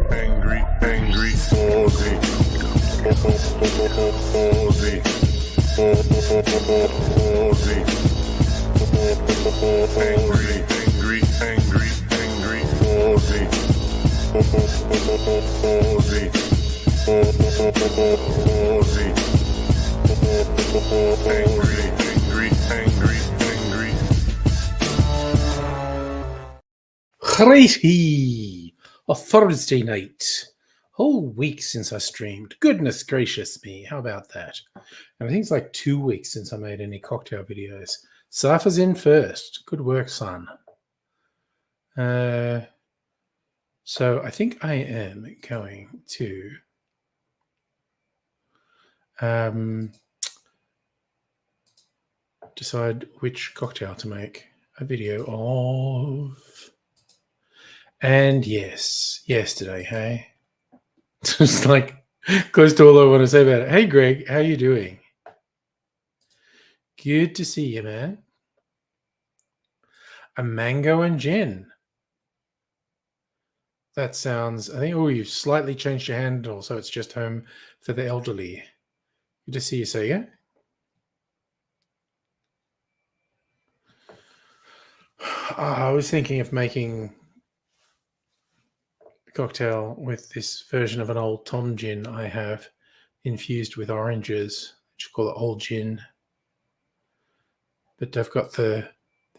Aussie. Aussie. Aussie. Angry Aussie. Aussie. Angry. Crazy! A Thursday night. Whole week since I streamed. Goodness gracious me, how about that? And I think it's like 2 weeks since I made any cocktail videos. Cypher's in first. Good work, son. So I think I am going to decide which cocktail to make a video of. And yes, yesterday, hey? Just like close to all I want to say about it. Hey, Greg, how you doing? Good to see you, man. A mango and gin. That sounds, I think, oh, you've slightly changed your handle, so it's just home for the elderly. Good to see you, Sega. I was thinking of making a cocktail with this version of an old Tom gin I have infused with oranges, which I call it old gin. But I've got the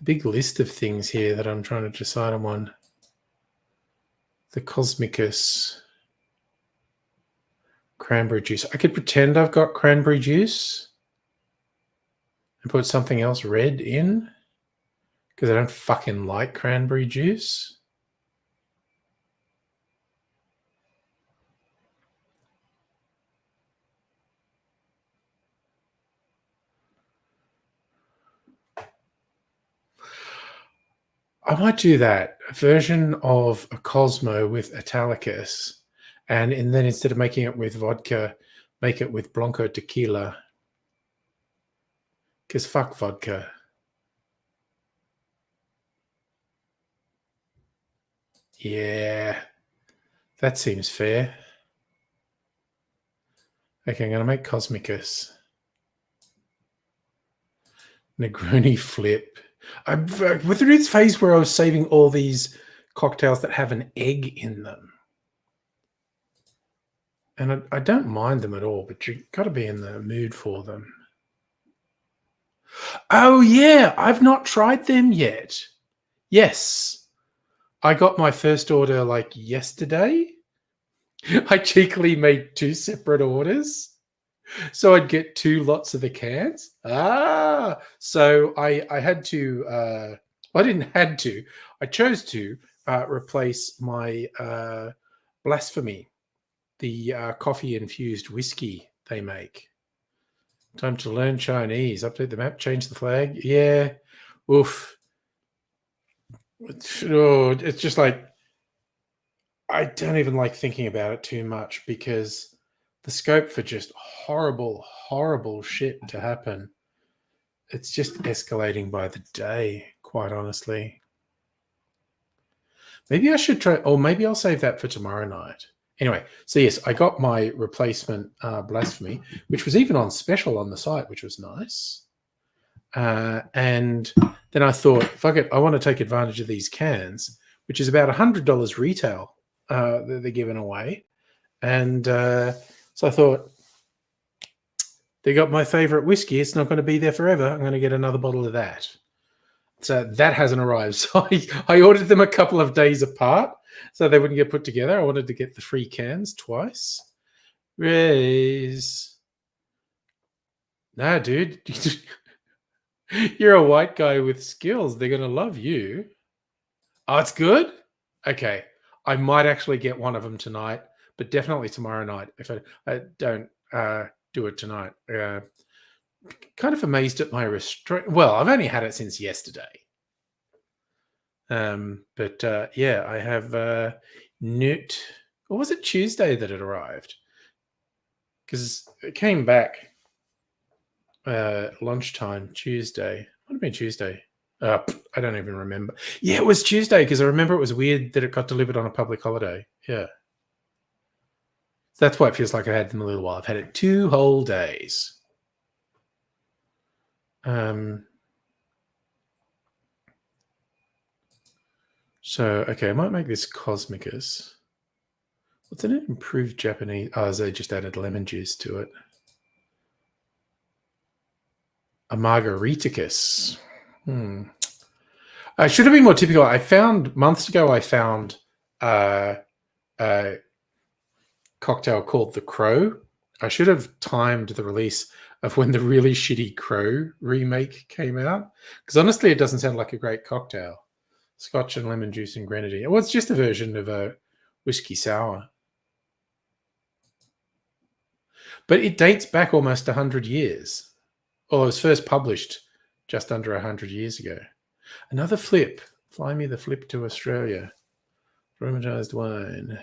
big list of things here that I'm trying to decide on one. The Cosmicus cranberry juice. I could pretend I've got cranberry juice and put something else red in because I don't fucking like cranberry juice. I might do that. A version of a Cosmo with Italicus. And then instead of making it with vodka, make it with Blanco tequila. Because fuck vodka. Yeah. That seems fair. Okay, I'm going to make Cosmicus. Negroni flip. With this phase where I was saving all these cocktails that have an egg in them. And I don't mind them at all, but you've got to be in the mood for them. Oh, yeah. I've not tried them yet. Yes. I got my first order like yesterday. I cheekily made 2 separate orders. So I'd get 2 lots of the cans. So I had to, I didn't had to, I chose to replace my Blasphemy, the coffee-infused whiskey they make. Time to learn Chinese. Update the map, change the flag. Yeah. Oof. It's just like, I don't even like thinking about it too much because the scope for just horrible, horrible shit to happen, it's just escalating by the day, quite honestly. Maybe I should try, or maybe I'll save that for tomorrow night. Anyway, so yes, I got my replacement Blasphemy, which was even on special on the site, which was nice. And then I thought, fuck it, I want to take advantage of these cans, which is about $100 retail that they're giving away. And so I thought, they got my favorite whiskey. It's not going to be there forever. I'm going to get another bottle of that. So that hasn't arrived. So I ordered them a couple of days apart so they wouldn't get put together. I wanted to get the free cans twice. Raise. Nah, dude. You're a white guy with skills. They're going to love you. Oh, it's good? Okay. I might actually get one of them tonight, but definitely tomorrow night if I don't do it tonight. Kind of amazed at my restraint. Well, I've only had it since yesterday. But yeah, I have Newt. Or was it Tuesday that it arrived? Because it came back lunchtime Tuesday. Might have been Tuesday. I don't even remember. Yeah, it was Tuesday because I remember it was weird that it got delivered on a public holiday. Yeah. That's why it feels like I had them a little while. I've had it 2 whole days. So, okay, I might make this Cosmicus. What's in it? Improved Japanese. Oh, they just added lemon juice to it. A Margariticus. I should have been more typical. I found months ago, I found a cocktail called the Crow. I should have timed the release of when the really shitty Crow remake came out. Because honestly, it doesn't sound like a great cocktail. Scotch and lemon juice and grenadine. Well, it's just a version of a whiskey sour. But it dates back almost 100 years. Well, it was first published just under 100 years ago. Another flip. Fly me the flip to Australia. Aromatized wine.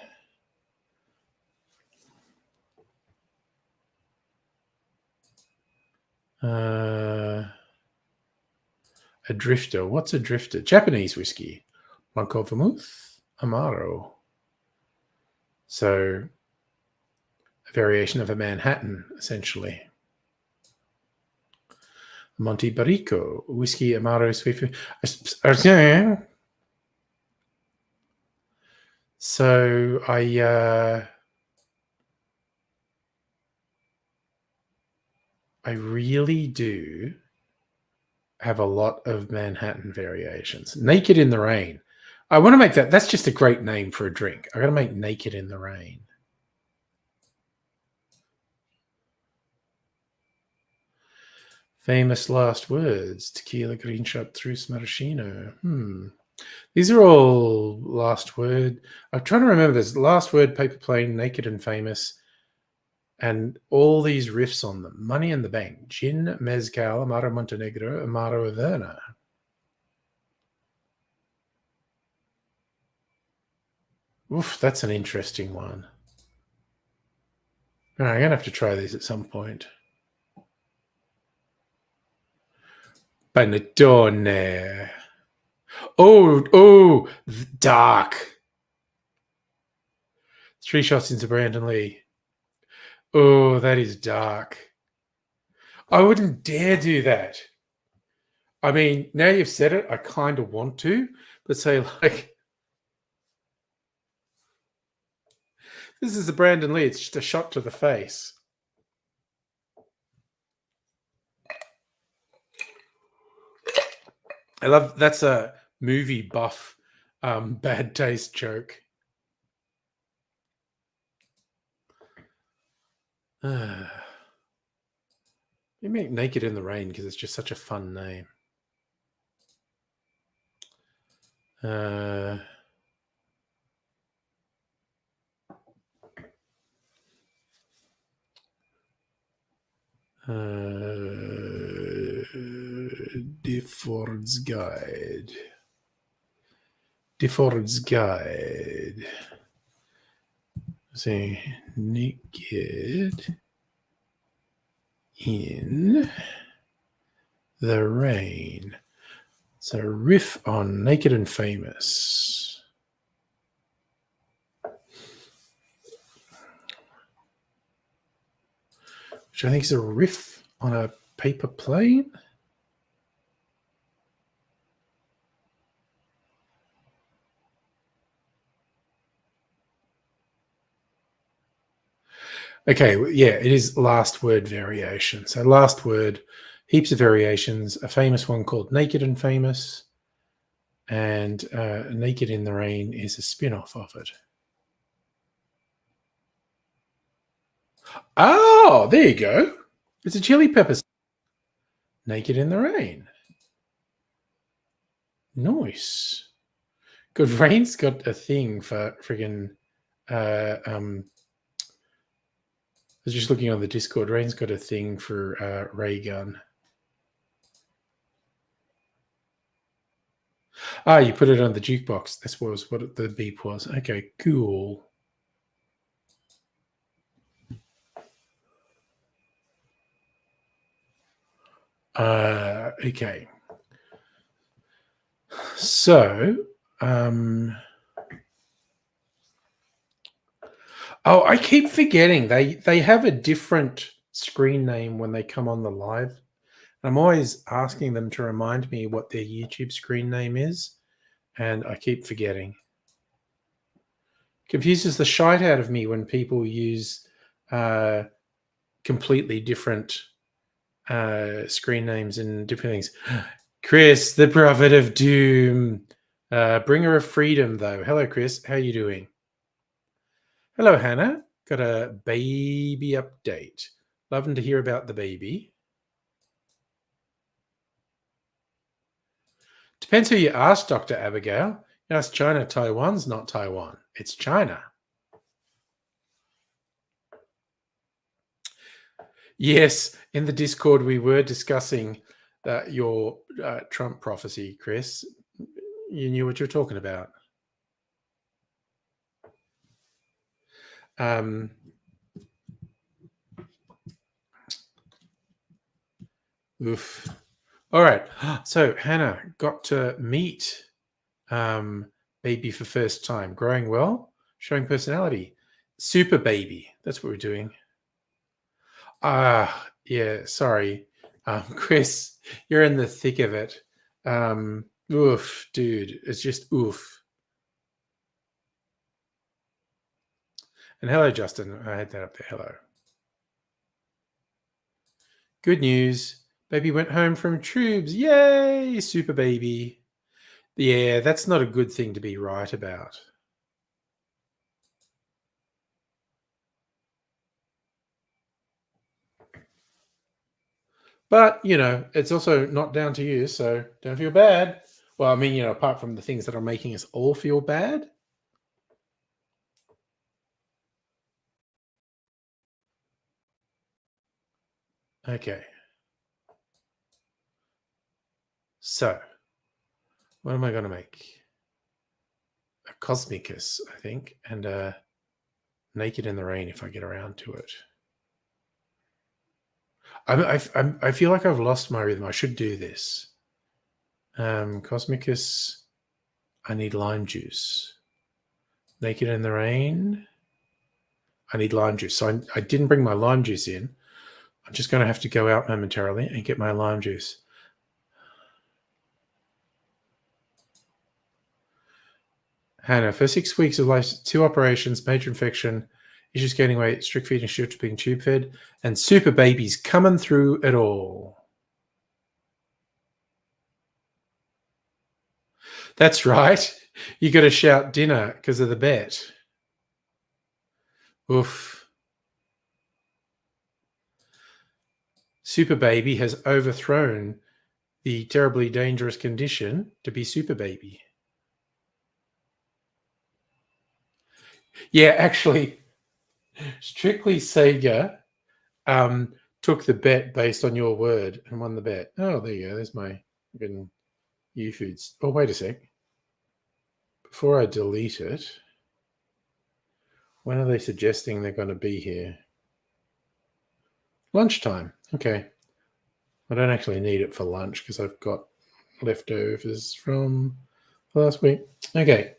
A drifter. What's a drifter? Japanese whiskey. Blanco Vermouth. Amaro. So, a variation of a Manhattan, essentially. Monte Barrico. Whiskey Amaro sweet. So, I really do have a lot of Manhattan variations. Naked in the Rain. I want to make that. That's just a great name for a drink. I got to make Naked in the Rain. Famous last words. Tequila, Green Shot, Truce, Maraschino. These are all last word. I'm trying to remember this. Last Word, Paper Plane, Naked and Famous. And all these riffs on them. Money in the Bank. Gin, Mezcal, Amaro Montenegro, Amaro Averna. Oof, that's an interesting one. All right, I'm going to have to try these at some point. Panettone. Oh, dark. 3 shots into Brandon Lee. Oh, that is dark. I wouldn't dare do that. I mean, now you've said it, I kind of want to, but say like, this is a Brandon Lee. It's just a shot to the face. I love that's a movie buff bad taste joke. You make Naked in the Rain because it's just such a fun name. Difford's Guide. Difford's Guide. See, Naked in the Rain. It's a riff on Naked and Famous. Which I think is a riff on a paper plane. Okay, yeah, it is Last Word variation. So Last Word, heaps of variations. A famous one called Naked and Famous, and Naked in the Rain is a spin-off of it. Oh, there you go. It's a Chili Peppers. Naked in the Rain. Nice. Good. Rain's got a thing for friggin' I was just looking on the Discord. Rain's got a thing for ray gun. Ah, you put it on the jukebox. This was what the beep was. Okay, cool. Okay. So, Oh, I keep forgetting they have a different screen name when they come on the live. I'm always asking them to remind me what their YouTube screen name is, and I keep forgetting. Confuses the shite out of me when people use completely different screen names and different things. Chris, the prophet of doom, bringer of freedom, though. Hello, Chris. How you doing? Hello, Hannah. Got a baby update. Loving to hear about the baby. Depends who you ask, Dr. Abigail. You ask China, Taiwan's not Taiwan. It's China. Yes, in the Discord, we were discussing your Trump prophecy, Chris. You knew what you're talking about. Oof. All right. So Hannah got to meet baby for first time. Growing well, showing personality. Super baby. That's what we're doing. Yeah, sorry. Chris, you're in the thick of it. Oof, dude. It's just oof. And hello, Justin. I had that up there. Hello. Good news. Baby went home from Trubes. Yay, super baby. Yeah, that's not a good thing to be right about. But, it's also not down to you, so don't feel bad. Well, I mean, apart from the things that are making us all feel bad. Okay. So, what am I going to make? A Cosmicus, I think, and a Naked in the Rain if I get around to it. I feel like I've lost my rhythm. I should do this. Cosmicus, I need lime juice. Naked in the Rain, I need lime juice. So I didn't bring my lime juice in. I'm just going to have to go out momentarily and get my lime juice. Hannah, for 6 weeks of life, 2 operations, major infection, issues gaining weight, strict feeding, shift being tube fed, and super babies coming through it all. That's right. You got to shout dinner because of the bet. Oof. Super baby has overthrown the terribly dangerous condition to be super baby. Yeah, actually, Strictly Sega took the bet based on your word and won the bet. Oh, there you go. There's my U-Foods. Oh, wait a sec. Before I delete it, when are they suggesting they're going to be here? Lunchtime. Okay. I don't actually need it for lunch because I've got leftovers from last week. Okay.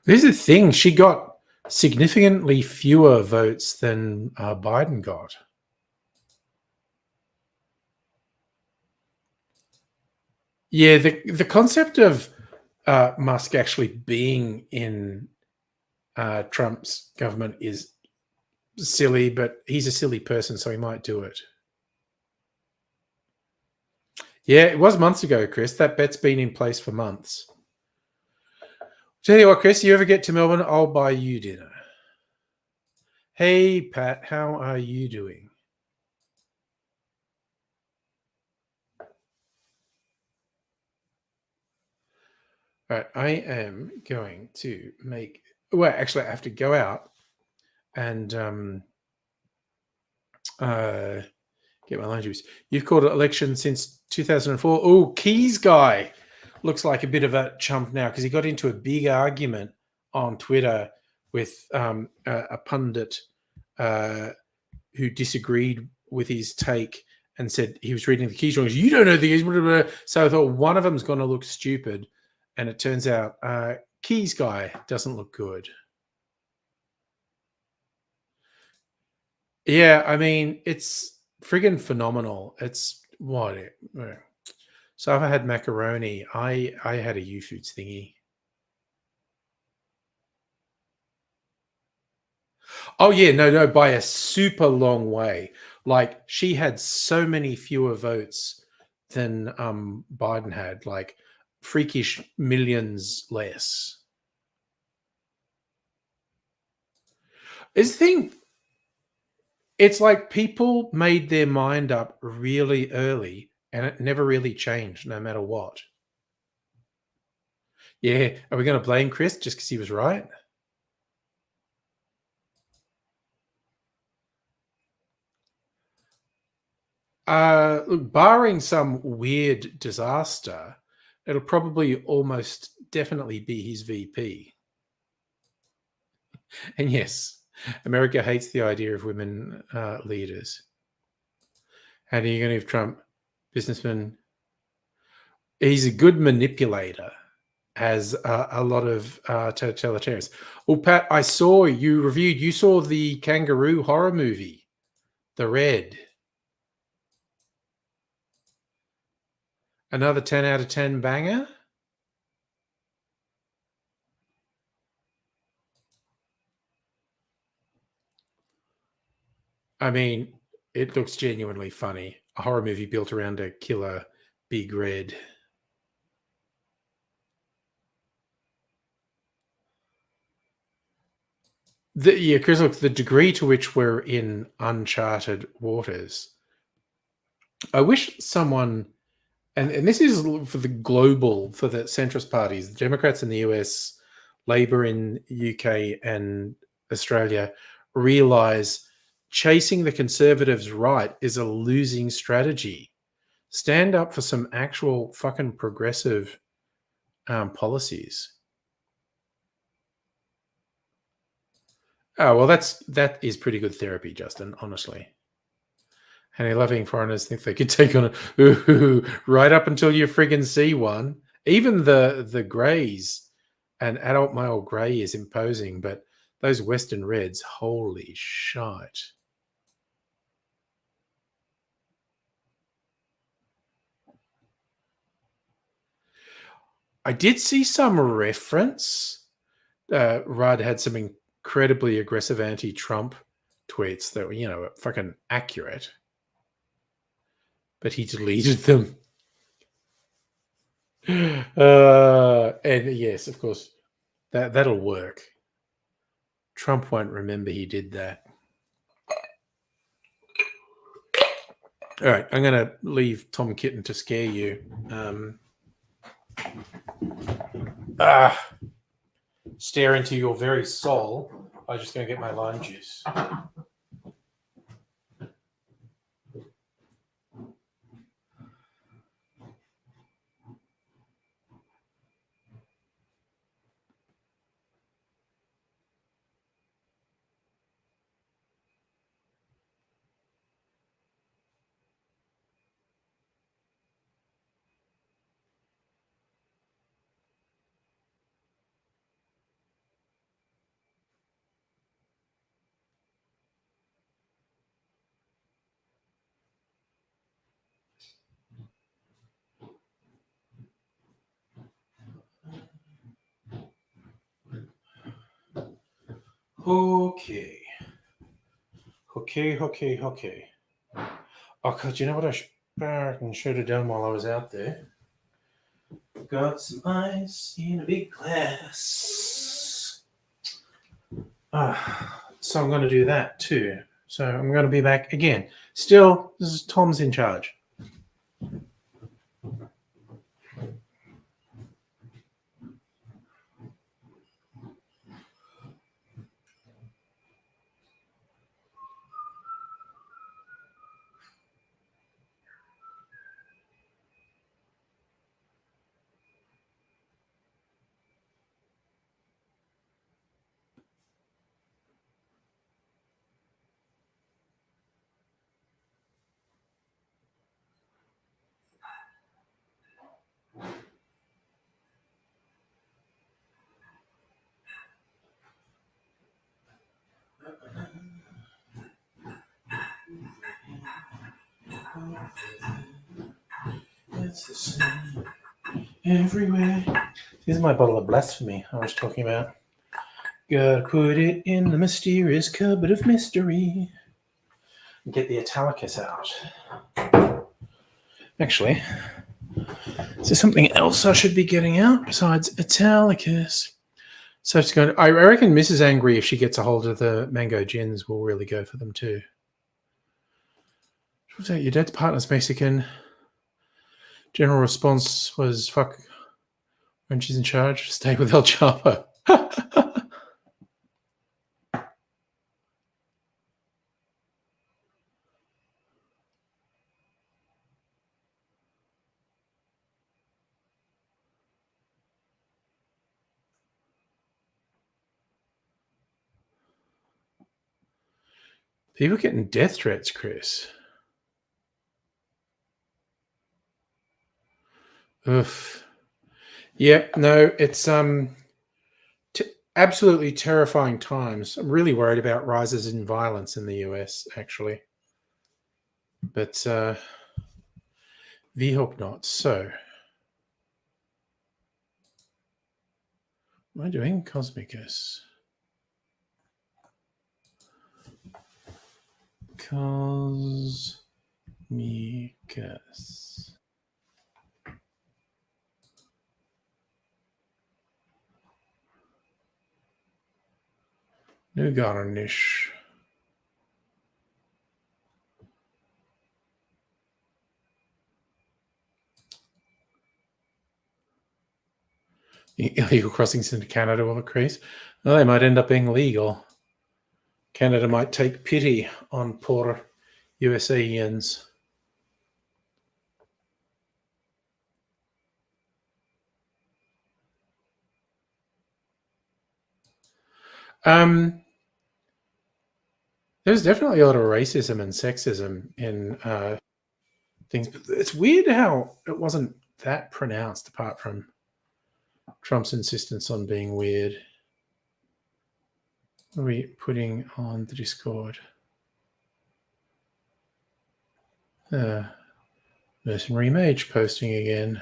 This is the thing. She got significantly fewer votes than Biden got. Yeah, the concept of Musk actually being in Trump's government is silly, but he's a silly person, so he might do it. Yeah, it was months ago, Chris. That bet's been in place for months. Tell you what, Chris, you ever get to Melbourne, I'll buy you dinner. Hey, Pat, how are you doing? All right, I am going to make. Well, actually, I have to go out and get my lime juice. You've called it election since 2004. Oh, Keys guy looks like a bit of a chump now because he got into a big argument on Twitter with a pundit who disagreed with his take and said he was reading the keys wrong. You don't know the keys. Blah, blah, blah. So I thought one of them's going to look stupid. And it turns out keys guy doesn't look good. Yeah, I mean, it's friggin' phenomenal. It's what? So if I had macaroni, I had a U-Foods thingy. Oh yeah, no, by a super long way. Like she had so many fewer votes than Biden had, like freakish millions less. Is the thing, it's like people made their mind up really early and it never really changed no matter what. Yeah, are we going to blame Chris just because he was right? Look, barring some weird disaster, it'll probably almost definitely be his VP. And yes, America hates the idea of women leaders. How are you going to have Trump, businessman? He's a good manipulator, has a lot of totalitarians. Well, Pat, I saw you reviewed. You saw the kangaroo horror movie, The Red. Another 10 out of 10 banger. I mean, it looks genuinely funny. A horror movie built around a killer big red. Yeah, Chris, look, the degree to which we're in uncharted waters. I wish someone, and this is for the global, for the centrist parties, the Democrats in the US, Labour in UK and Australia, realize chasing the Conservatives' right is a losing strategy. Stand up for some actual fucking progressive policies. Oh well, that is pretty good therapy, Justin. Honestly, any loving foreigners think they could take on a ooh, right up until you friggin' see one. Even the greys, an adult male grey is imposing, but those Western reds, holy shite! I did see some reference. Rudd had some incredibly aggressive anti-Trump tweets that were, fucking accurate, but he deleted them. And yes, of course, that'll work. Trump won't remember he did that. All right, I'm going to leave Tom Kitten to scare you. Stare into your very soul. I'm just going to get my lime juice. Okay. Oh, God, you know what I should have done while I was out there? Got some ice in a big glass. So I'm going to do that too. So I'm going to be back again. Still, this is Tom's in charge. It's the same everywhere. Here's my bottle of blasphemy I was talking about. God put it in the mysterious cupboard of mystery. Get the Italicus out. Actually, is there something else I should be getting out besides Italicus? So it's going. I reckon Mrs. Angry, if she gets a hold of the mango gins, will really go for them too. What's that? Your dad's partner's Mexican. General response was "fuck" when she's in charge. Stay with El Chapo. People getting death threats, Chris. Oof. Yeah, no, it's absolutely terrifying times. I'm really worried about rises in violence in the US, actually. But we hope not. So, what am I doing? Cosmicus. Cosmicus. New garnish. Illegal crossings into Canada will increase. Well, they might end up being legal. Canada might take pity on poor USAians. There's definitely a lot of racism and sexism in things, but it's weird how it wasn't that pronounced apart from Trump's insistence on being weird. What are we putting on the Discord? Mercenary Mage posting again.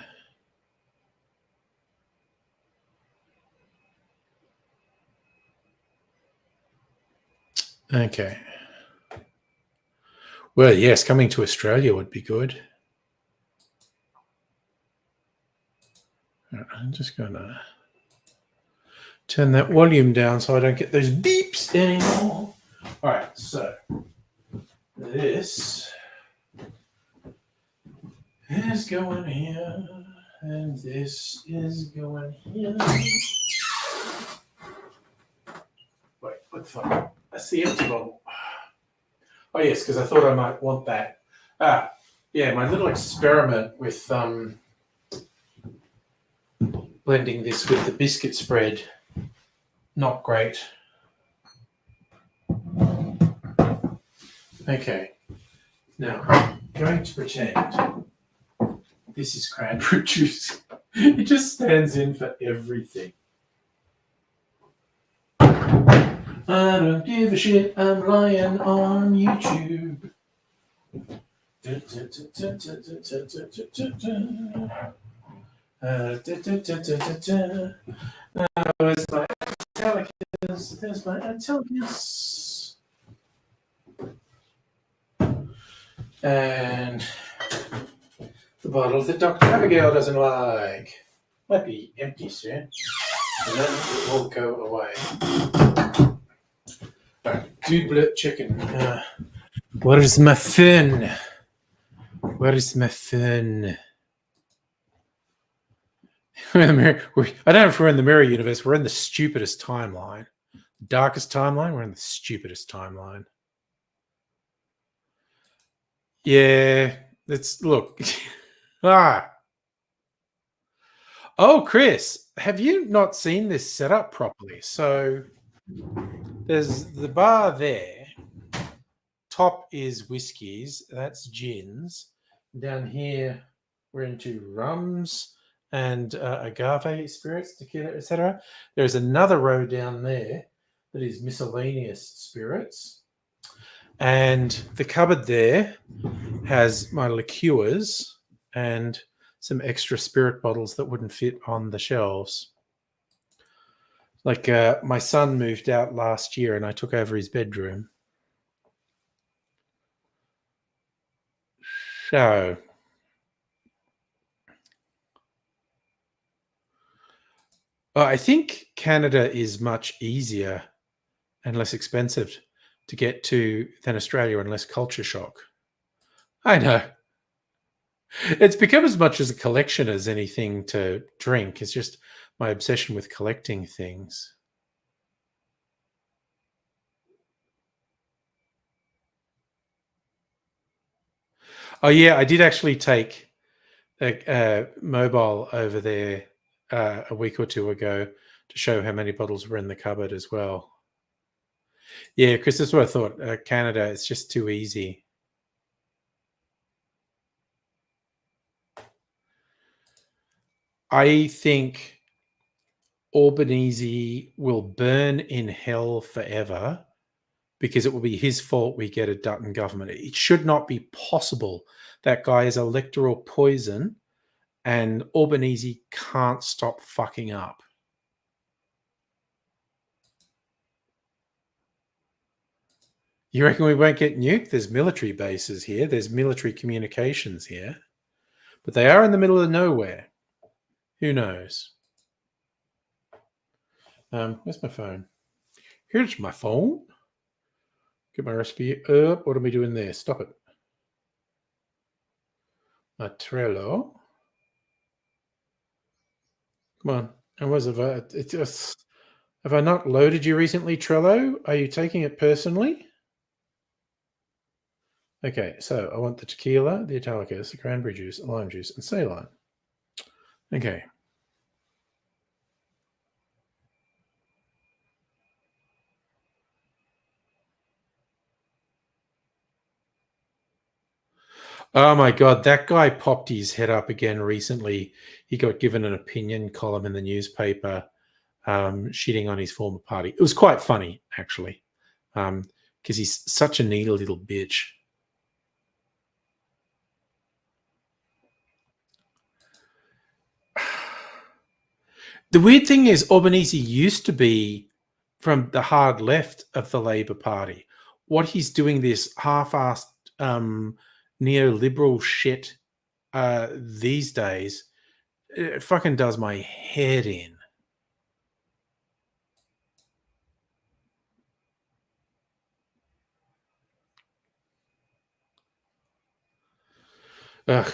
Okay. Well, yes, coming to Australia would be good. I'm just going to turn that volume down so I don't get those beeps anymore. All right, so this is going here, and this is going here. Wait, what the fuck? That's the empty bottle. Oh, yes, because I thought I might want that. Yeah, my little experiment with blending this with the biscuit spread. Not great. Okay. Now, I'm going to pretend this is cranberry juice. It just stands in for everything. I don't give a shit, I'm lying on YouTube. Where's my Italicus? There's my Italicus. And the bottle that Dr. Abigail doesn't like. Might be empty soon. And then it will go away. Alright, double chicken. Where is my phone? Where is my phone? We're in the mirror. I don't know if we're in the mirror universe. We're in the stupidest timeline. Darkest timeline? We're in the stupidest timeline. Yeah, let's look. Oh, Chris, have you not seen this set up properly? So there's the bar there. Top is whiskies. That's gins. Down here, we're into rums and agave spirits, tequila, etc. There's another row down there that is miscellaneous spirits. And the cupboard there has my liqueurs and some extra spirit bottles that wouldn't fit on the shelves. Like my son moved out last year and I took over his bedroom. So I think Canada is much easier and less expensive to get to than Australia and less culture shock. I know. It's become as much as a collection as anything to drink. It's just my obsession with collecting things. Oh yeah, I did actually take a mobile over there a week or two ago to show how many bottles were in the cupboard as well. Yeah, because that's what I thought. Canada, it's just too easy. I think Albanese will burn in hell forever because it will be his fault we get a Dutton government. It should not be possible. That guy is electoral poison, and Albanese can't stop fucking up. You reckon we won't get nuked? There's military bases here. There's military communications here. But they are in the middle of nowhere. Who knows? Where's my phone? Here's my phone. Get my recipe up. What am I doing there? Stop it. My Trello. Come on. And was it just have I not loaded you recently, Trello? Are you taking it personally? Okay, so I want the tequila, the Italicus, the cranberry juice, lime juice, and Ceylon. Okay. Oh my God, that guy popped his head up again recently. He got given an opinion column in the newspaper, shitting on his former party. It was quite funny, actually, because he's such a needy little bitch. The weird thing is, Albanese used to be from the hard left of the Labor Party. What he's doing, this half-assed neoliberal shit these days, it fucking does my head in. Ugh.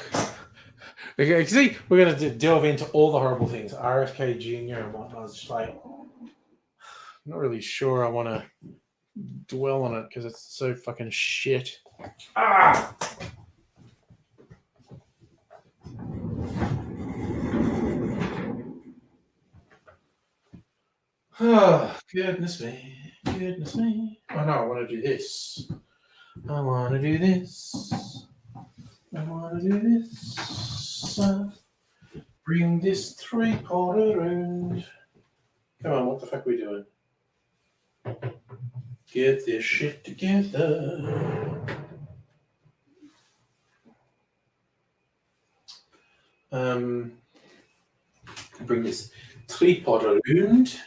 Okay, see, we're going to delve into all the horrible things. RFK Jr. and whatnot. It's like, I'm not really sure I want to dwell on it because it's so fucking shit. Ah! Oh, goodness me. Goodness me. Oh, no, I want to do this. I want to do this. I want to do this. Bring this three-part around. Come on, what the fuck are we doing? Get this shit together. Bring this three-part around.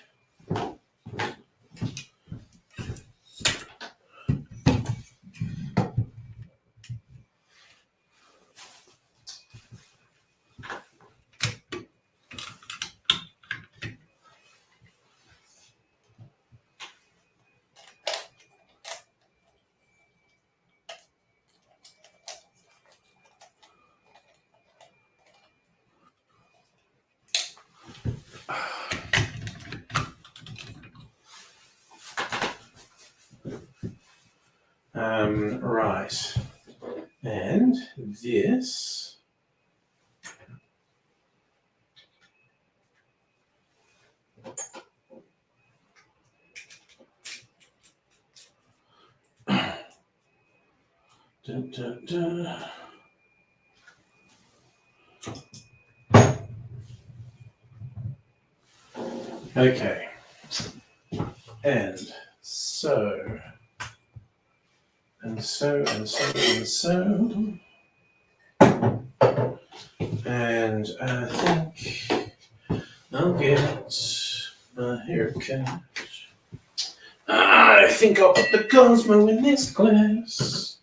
Right. And this. Dun, dun, dun. Okay. And so And so, and so, and so. And I think I'll get my haircut. I think I'll put the Cosmo in this glass.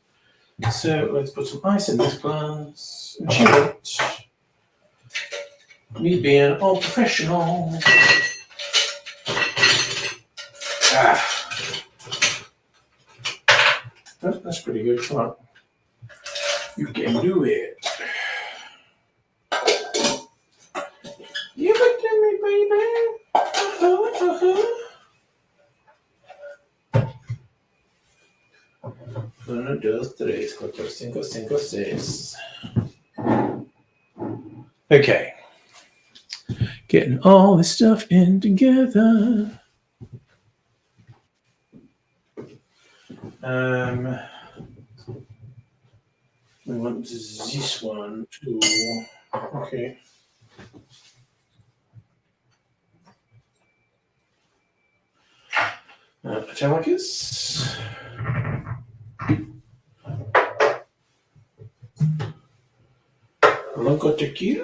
So let's put some ice in this glass and chill it. Me being all professional. That's pretty good. Come on. You can do it. Give it to me, baby. Uno, dos, tres, cuatro, cinco, cinco, seis. Okay. Getting all this stuff in together. We want this one too. Okay. Italicus. Blanco tequila.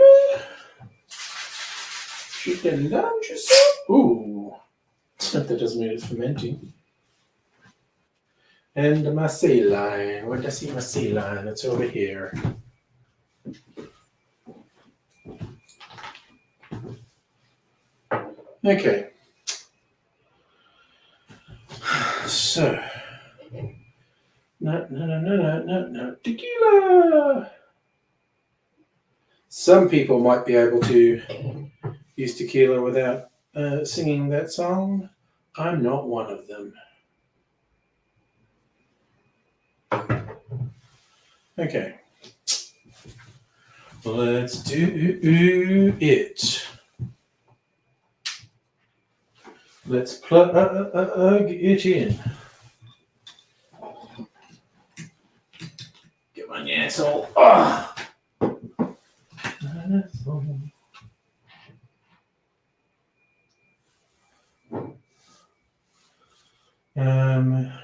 Chicken lunches. Ooh. That doesn't mean it's fermenting. And my saline. Where did I see my saline? It's over here. Okay. So. No. Tequila! Some people might be able to use tequila without singing that song. I'm not one of them. Okay. Let's do it. Let's plug it in. Get my asshole.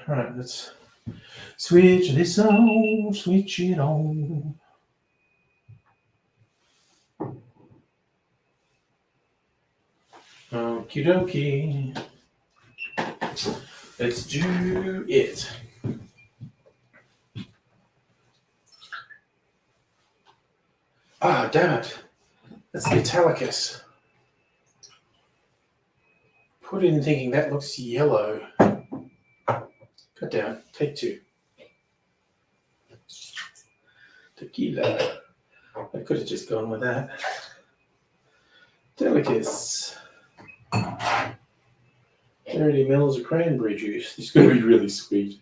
Right, let's switch this on, switch it on. Okie dokie. Let's do it. Ah, damn it. That's the Italicus. Put in thinking that looks yellow. Cut down. Take two. Tequila. I could have just gone with that. Italicus. 30 mils of cranberry juice. This is going to be really sweet.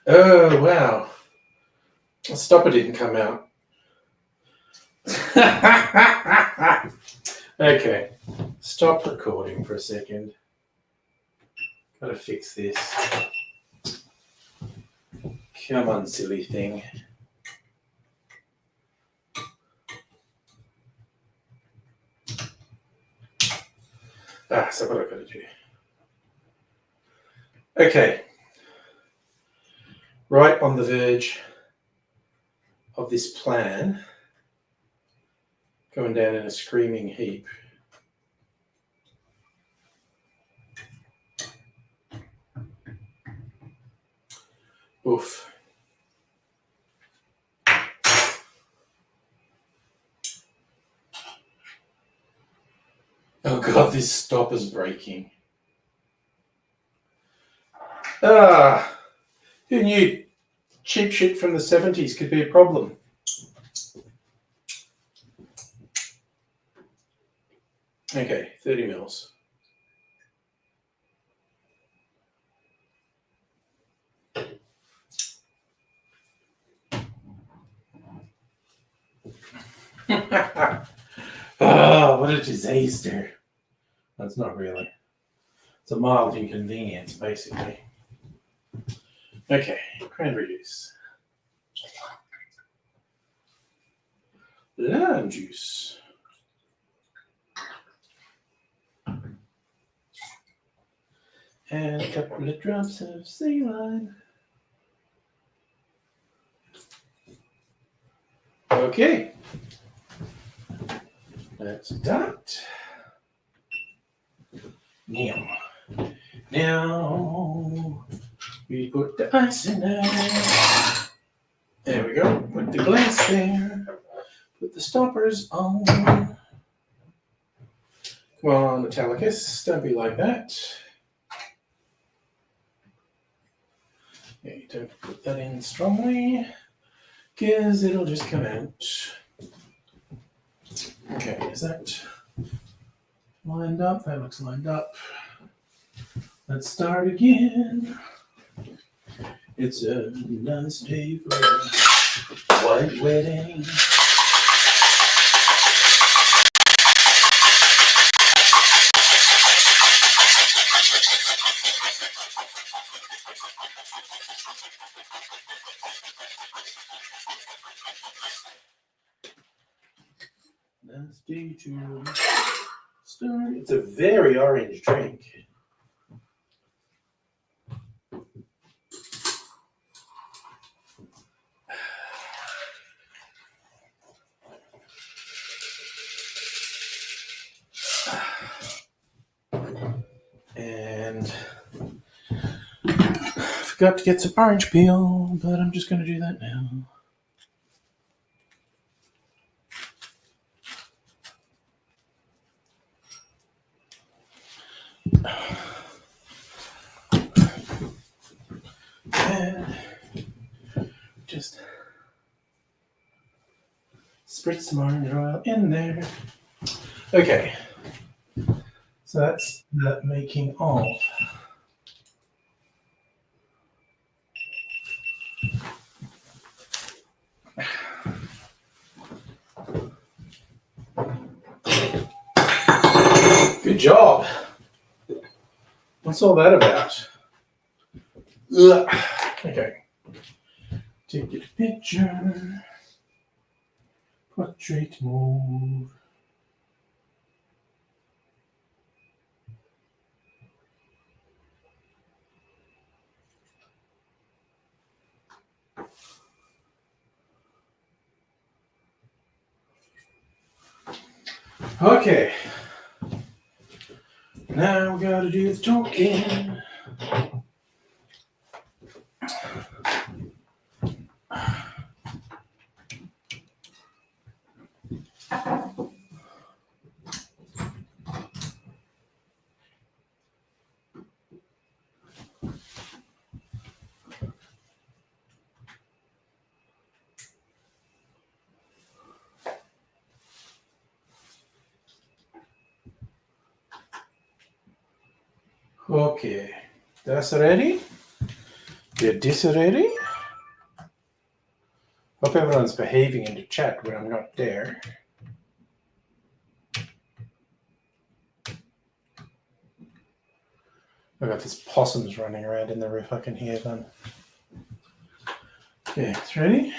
Oh, wow. The stopper didn't come out. Okay. Stop recording for a second. Gotta fix this. Come on, silly thing. So what I've got to do. Okay. Right on the verge of this plan, going down in a screaming heap. Oof. Oh God, this stopper's breaking. Who knew cheap shit from the 70s could be a problem? Okay, 30 mils. Oh, what a disaster. That's not really. It's a mild inconvenience, basically. Okay, cranberry juice. Lime juice. And a couple of drops of saline. Okay. That's done it. Now we put the ice in there. There we go. Put the glass there. Put the stoppers on. Come on, Italicus. Don't be like that. Yeah, you don't put that in strongly, because it'll just come out. Okay, is that lined up? That looks lined up. Let's start again. It's a nice day for a white wedding. Nice day to start. It's a very orange drink. And I forgot to get some orange peel, but I'm just going to do that now. And just spritz some orange oil in there. Okay, so that's the making of. Good job. What's all that about? Ugh. Okay. Take a picture. Portrait mode. Okay. Now we gotta do the talking. Okay. That's ready? Get this ready? Hope everyone's behaving in the chat when I'm not there. I've got these possums running around in the roof. I can hear them. Okay, it's ready?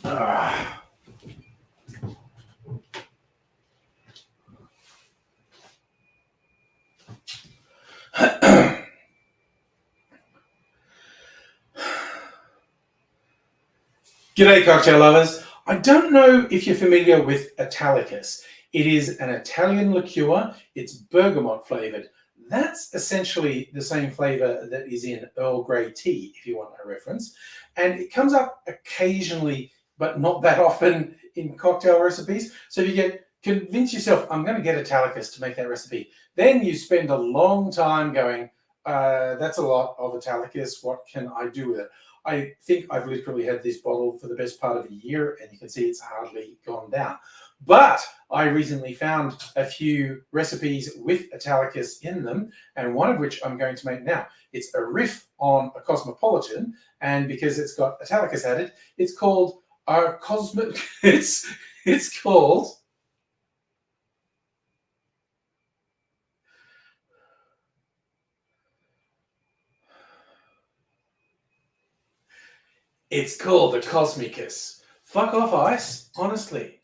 Ah. G'day, cocktail lovers. I don't know if you're familiar with Italicus. It is an Italian liqueur. It's bergamot flavored. That's essentially the same flavor that is in Earl Grey tea, if you want a reference. And it comes up occasionally, but not that often in cocktail recipes. So if you convince yourself, I'm going to get Italicus to make that recipe. Then you spend a long time going, that's a lot of Italicus. What can I do with it? I think I've literally had this bottle for the best part of a year, and you can see it's hardly gone down. But I recently found a few recipes with Italicus in them, and one of which I'm going to make now. It's a riff on a Cosmopolitan, and because it's got Italicus added, it's called our Cosmic. It's called. It's called the Cosmicus. Fuck off, Ice. Honestly.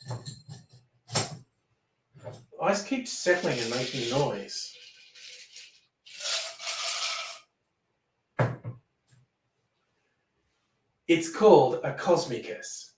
ice keeps settling and making noise. It's called a Cosmicus.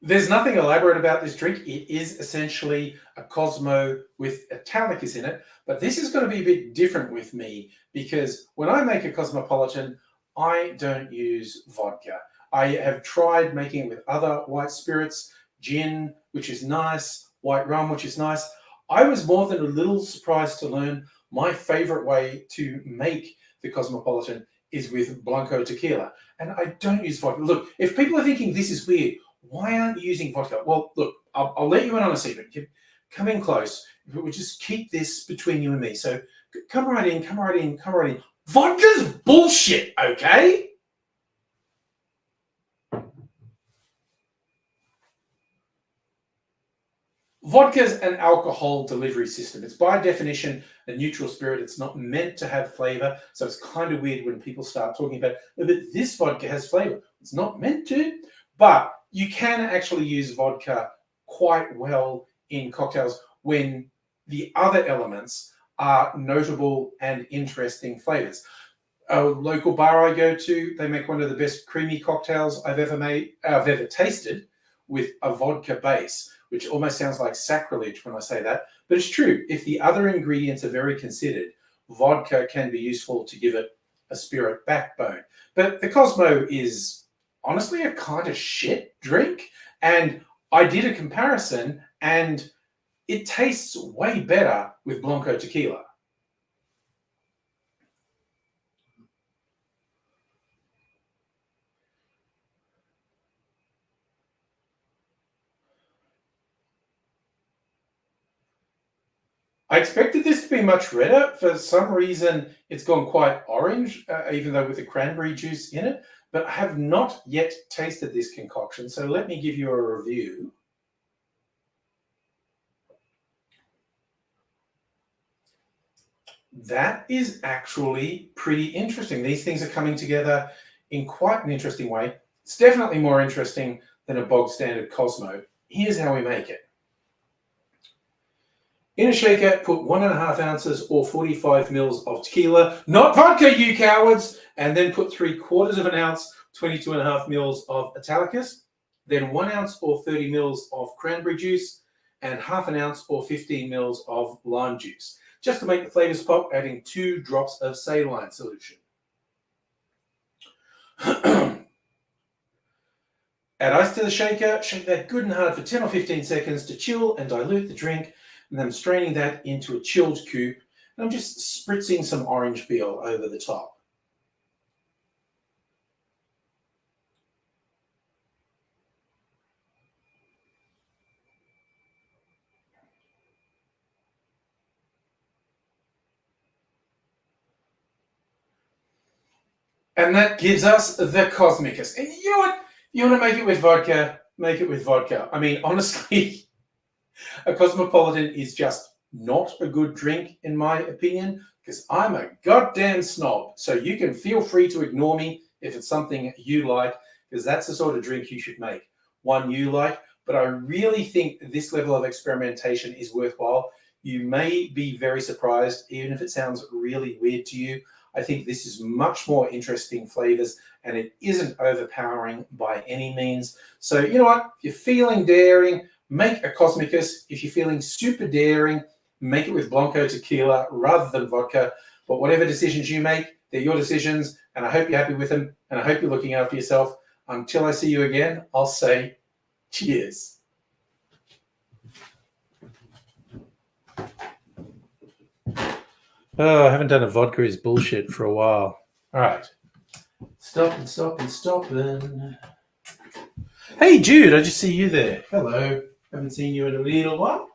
There's nothing elaborate about this drink. It is essentially a Cosmo with Italicus in it, but this is going to be a bit different with me because when I make a Cosmopolitan, I don't use vodka. I have tried making it with other white spirits, gin, which is nice, white rum, which is nice. I was more than a little surprised to learn my favorite way to make the Cosmopolitan is with Blanco tequila, and I don't use vodka. Look, if people are thinking this is weird, why aren't you using vodka? Well, look, I'll let you in on a secret. Come in close. We'll just keep this between you and me. So come right in, come right in, come right in. Vodka's bullshit, okay? Vodka's an alcohol delivery system. It's by definition a neutral spirit. It's not meant to have flavor. So it's kind of weird when people start talking about, but this vodka has flavor. It's not meant to, but you can actually use vodka quite well in cocktails when the other elements are notable and interesting flavors. A local bar I go to, they make one of the best creamy cocktails I've ever tasted with a vodka base, which almost sounds like sacrilege when I say that, but it's true. If the other ingredients are very considered, vodka can be useful to give it a spirit backbone. But the Cosmo is honestly a kind of shit drink, and I did a comparison and it tastes way better with Blanco tequila. I expected this to be much redder. For some reason, it's gone quite orange, even though with the cranberry juice in it. But I have not yet tasted this concoction, so let me give you a review. That is actually pretty interesting. These things are coming together in quite an interesting way. It's definitely more interesting than a bog standard Cosmo. Here's how we make it. In a shaker, put 1.5 ounces or 45 mils of tequila, not vodka, you cowards, and then put 3/4 ounce, 22.5 mils of Italicus, then 1 ounce or 30 mils of cranberry juice, and 1/2 ounce or 15 mils of lime juice. Just to make the flavors pop, adding 2 drops of saline solution. Add ice to the shaker, shake that good and hard for 10 or 15 seconds to chill and dilute the drink, and then I'm straining that into a chilled coupe, and I'm just spritzing some orange peel over the top. And that gives us the Cosmicus. And you know what? You want to make it with vodka, make it with vodka. I mean, honestly, a Cosmopolitan is just not a good drink, in my opinion, because I'm a goddamn snob. So you can feel free to ignore me if it's something you like, because that's the sort of drink you should make, one you like. But I really think this level of experimentation is worthwhile. You may be very surprised, even if it sounds really weird to you. I think this is much more interesting flavors, and it isn't overpowering by any means. So you know what? If you're feeling daring, make a Cosmicus. If you're feeling super daring, make it with Blanco tequila rather than vodka. But whatever decisions you make, they're your decisions, and I hope you're happy with them, and I hope you're looking after yourself. Until I see you again, I'll say cheers. Oh, I haven't done a vodka is bullshit for a while. All right. Stopping. Hey, Jude, I just see you there. Hello. Haven't seen you in a little while.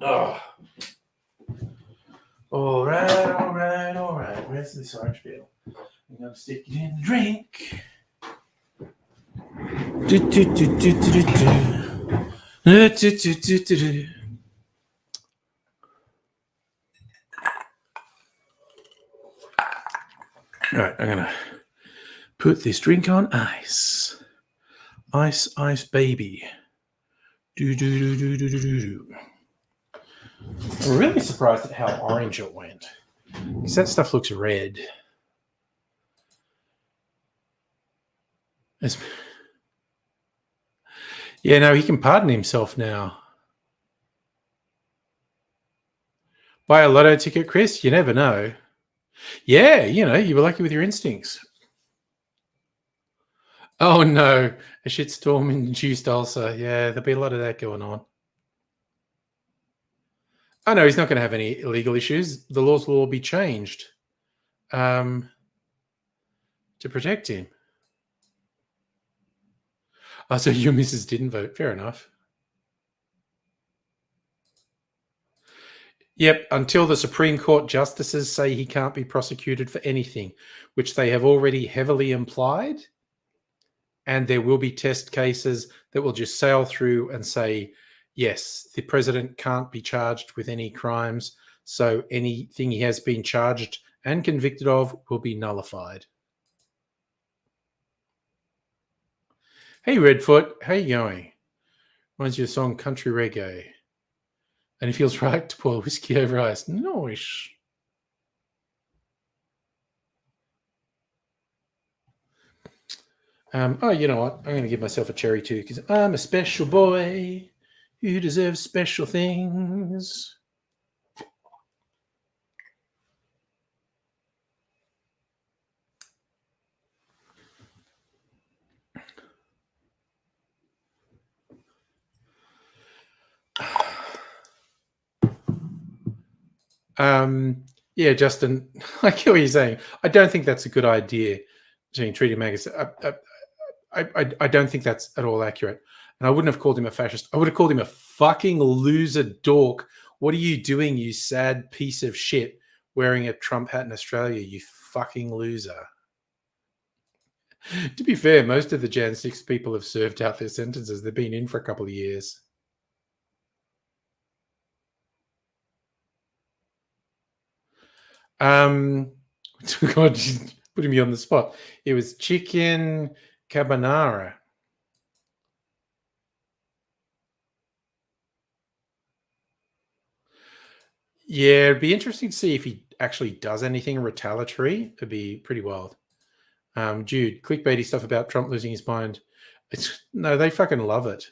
Oh. All right. Where's this orange peel? I'm going to stick it in the drink. right, I'm gonna put this drink on ice. Ice, ice, baby. Do do do do do do do do. I'm really surprised at how orange it went. Because that stuff looks red. Yeah, no, he can pardon himself now. Buy a lotto ticket, Chris? You never know. Yeah, you know, you were lucky with your instincts. Oh no, a shitstorm induced ulcer. Yeah, there'll be a lot of that going on. I know he's not going to have any illegal issues. The laws will all be changed to protect him. Oh, so your missus didn't vote. Fair enough. Yep, until the Supreme Court justices say he can't be prosecuted for anything, which they have already heavily implied. And there will be test cases that will just sail through and say, yes, the president can't be charged with any crimes. So anything he has been charged and convicted of will be nullified. Hey, Redfoot, how you going? Reminds you of the song Country Reggae. And it feels right to pour whiskey over ice. Nice. Oh, you know what? I'm going to give myself a cherry too because I'm a special boy who deserves special things. Yeah, Justin, I get what you're saying. I don't think that's a good idea, treating maggots. I don't think that's at all accurate. And I wouldn't have called him a fascist. I would have called him a fucking loser dork. What are you doing, you sad piece of shit, wearing a Trump hat in Australia, you fucking loser? To be fair, most of the Jan 6 people have served out their sentences. They've been in for a couple of years. God, putting me on the spot. It was chicken carbonara. Yeah, it'd be interesting to see if he actually does anything retaliatory. It'd be pretty wild. Jude, clickbaity stuff about Trump losing his mind. No, they fucking love it.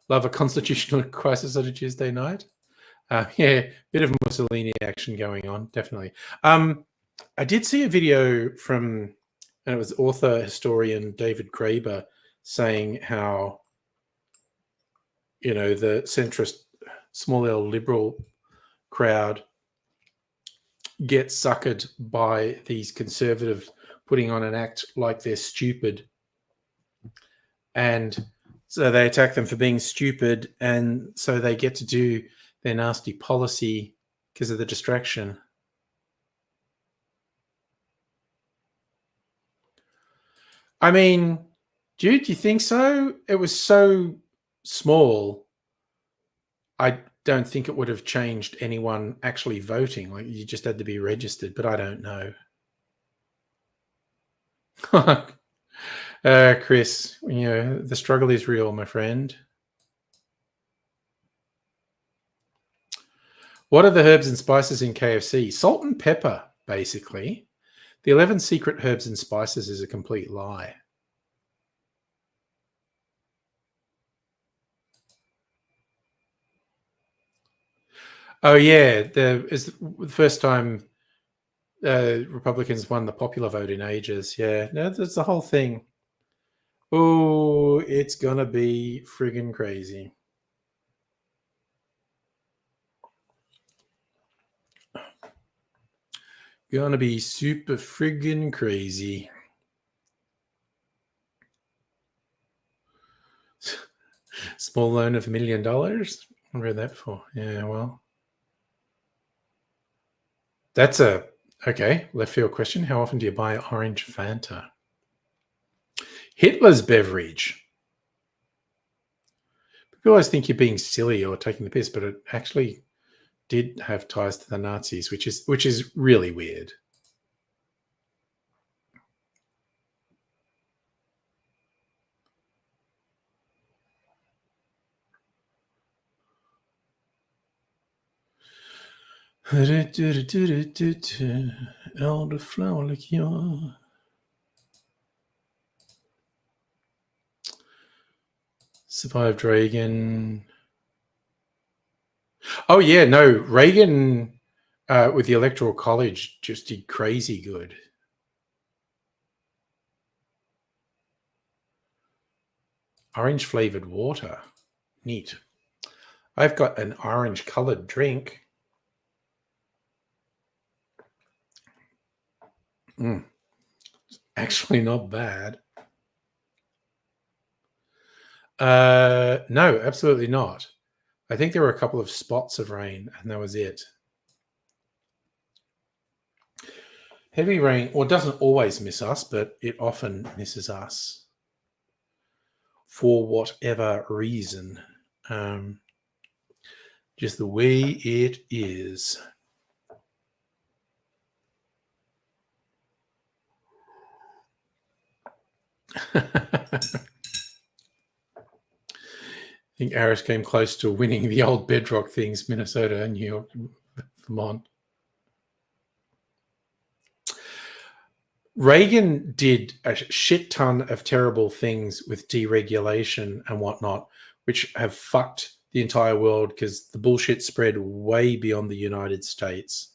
Love a constitutional crisis on a Tuesday night. Yeah, bit of Mussolini action going on, definitely. I did see a video from, and it was author historian David Graeber saying how, you know, the centrist small L liberal crowd get suckered by these conservatives putting on an act like they're stupid. And so they attack them for being stupid. And so they get to do their nasty policy because of the distraction. I mean, dude, do you think so? It was so small. I don't think it would have changed anyone actually voting. Like, you just had to be registered, but I don't know. Chris, you know, the struggle is real, my friend. What are the herbs and spices in KFC? Salt and pepper, basically. The 11 secret herbs and spices is a complete lie. Oh yeah, the first time Republicans won the popular vote in ages. Yeah, no, that's the whole thing. Oh, it's gonna be friggin' crazy. Gonna be super friggin' crazy. Small loan of $1 million. I read that before. Yeah, well, that's a okay left field question. How often do you buy orange Fanta? Hitler's beverage. People always think you're being silly or taking the piss, but it actually did have ties to the Nazis, which is really weird. Elderflower liqueur. Survived Reagan. Oh yeah, no, Reagan with the Electoral College just did crazy good. Orange flavored water. Neat. I've got an orange colored drink. Actually not bad. No, absolutely not. I think there were a couple of spots of rain and that was it. Heavy rain, well, it doesn't always miss us, but it often misses us for whatever reason. Just the way it is. I think Aris came close to winning the old bedrock things, Minnesota, New York, Vermont. Reagan did a shit ton of terrible things with deregulation and whatnot, which have fucked the entire world because the bullshit spread way beyond the United States.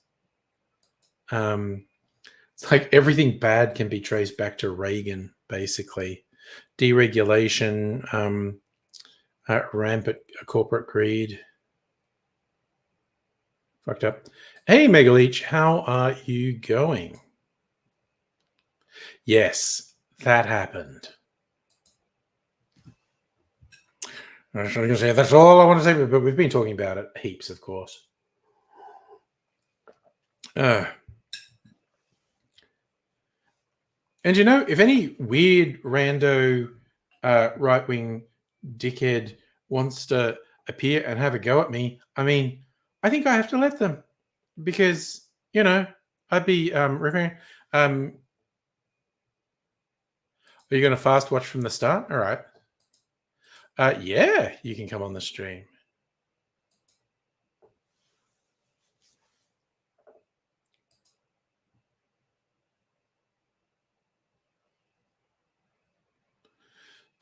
It's like everything bad can be traced back to Reagan, basically. Deregulation, rampant corporate greed. Fucked up. Hey, Megaleech, how are you going? Yes, that happened. I was going to say, that's all I want to say, but we've been talking about it heaps, of course. And you know, if any weird rando right-wing dickhead wants to appear and have a go at me, I mean, I think I have to let them because, you know, I'd be referring. Are you going to fast watch from the start? All right. Yeah, you can come on the stream.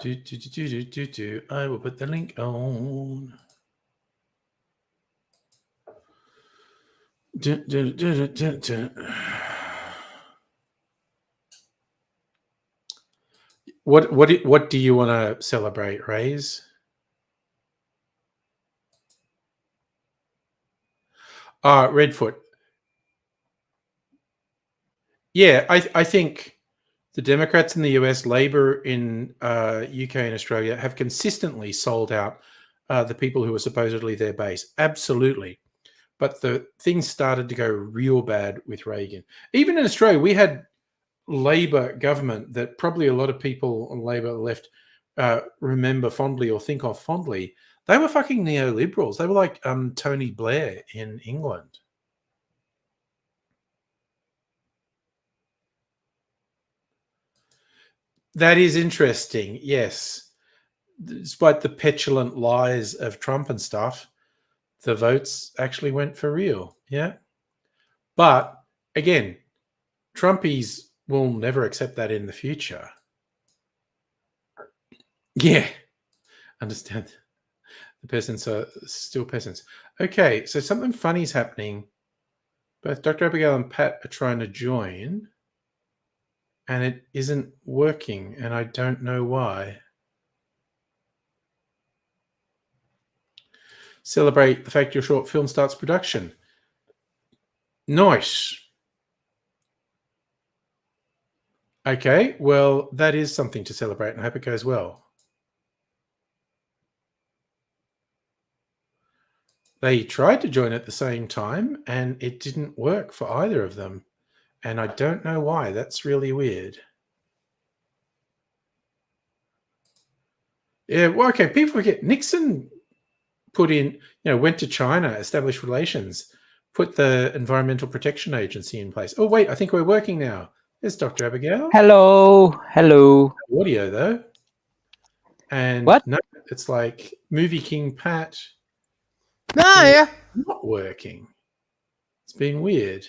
I will put the link on. What do you want to celebrate, Rays? Redfoot. Yeah, I think the Democrats in the US, Labor in UK and Australia have consistently sold out the people who are supposedly their base. Absolutely. But the things started to go real bad with Reagan. Even in Australia, we had Labor government that probably a lot of people on Labor left remember fondly or think of fondly. They were fucking neoliberals. They were like Tony Blair in England. That is interesting. Yes. Despite the petulant lies of Trump and stuff, the votes actually went for real. Yeah. But again, Trumpies will never accept that in the future. Yeah. Understand. The peasants are still peasants. Okay. So something funny is happening. Both Dr. Abigail and Pat are trying to join. And it isn't working. And I don't know why. Celebrate the fact your short film starts production. Nice. Okay, well, that is something to celebrate, and I hope it goes well. They tried to join at the same time, and it didn't work for either of them. And I don't know why. That's really weird. Yeah, well, okay, people forget Nixon put in, went to China, established relations, put the Environmental Protection Agency in place. Oh, wait, I think we're working now. There's Dr. Abigail. Hello. Audio, though. And what? No, it's like Movie King Pat. Yeah. Not working. It's been weird.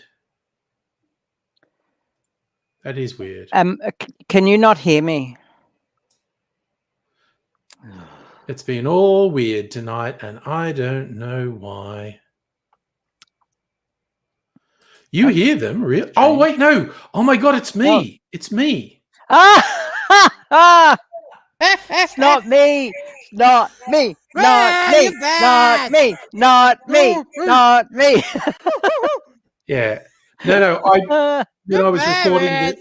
That is weird. Can you not hear me? It's been all weird tonight, and I don't know why. You That's hear them? Really? Oh, wait, no. Oh, my God, it's me. It's me. Ah! It's not me. Not me. Not me. you're Not bad. me. Not me. Not me. Yeah. No. When I was recording bad.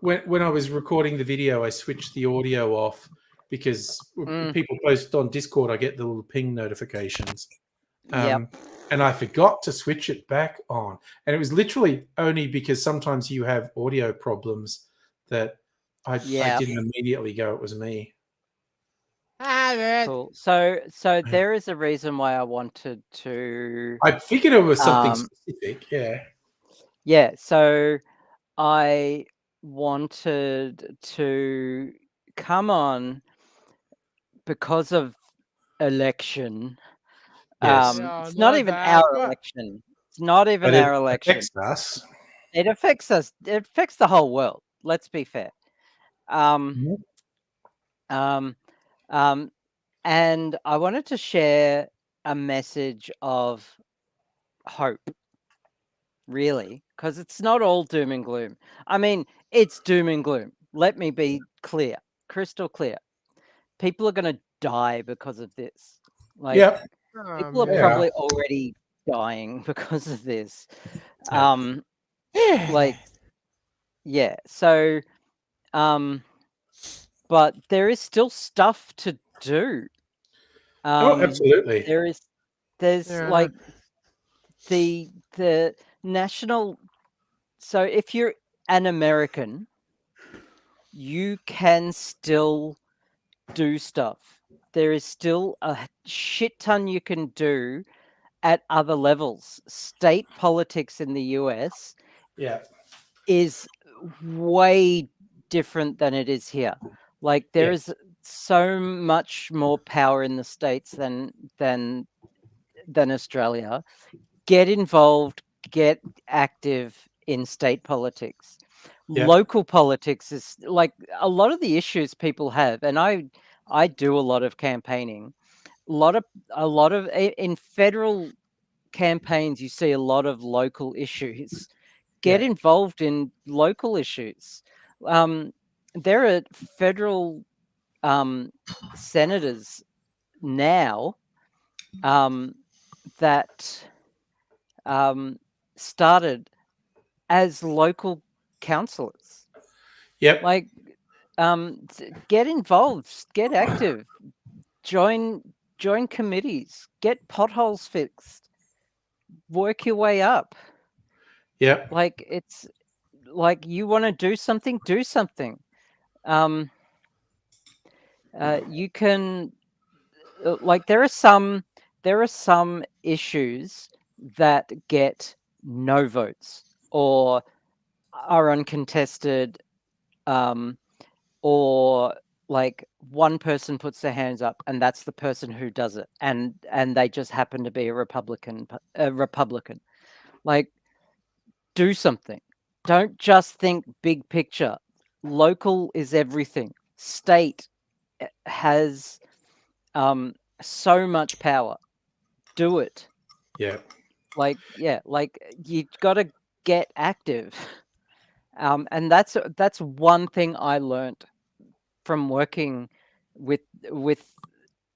when I was recording the video, I switched the audio off because people post on Discord. I get the little ping notifications. Yep. And I forgot to switch it back on. And it was literally only because sometimes you have audio problems that I didn't immediately go, it was me. Cool. So there is a reason why I wanted to. I figured it was something specific. Yeah. Yeah. So I wanted to come on because of election. Yes. It's not even our election. It's not even But our it election. affects us. It affects us. It affects the whole world. Let's be fair. And I wanted to share a message of hope, really, because it's not all doom and gloom. I mean, it's doom and gloom. Let me be clear, crystal clear. People are going to die because of this. Like, Yep. people are probably already dying because of this. Like, yeah. So, but there is still stuff to do. Oh, absolutely. There's like the national. So if you're an American, you can still do stuff. There is still a shit ton you can do at other levels. State politics in the US is way different than it is here. Like there is so much more power in the States than Australia. Get involved, get active in state politics. Local politics is like a lot of the issues people have, and I do a lot of campaigning. A lot of in federal campaigns you see a lot of local issues. Get involved in local issues. There are federal senators now that started as local councillors. Like get involved, get active, join committees, get potholes fixed, work your way up. Like it's like you want to do something, you can like there are some issues that get no votes or are uncontested, or like one person puts their hands up and that's the person who does it, and they just happen to be a Republican. Like, do something. Don't just think big picture. Local is everything. State has so much power. Do it. Like you've got to get active. And that's one thing I learned from working with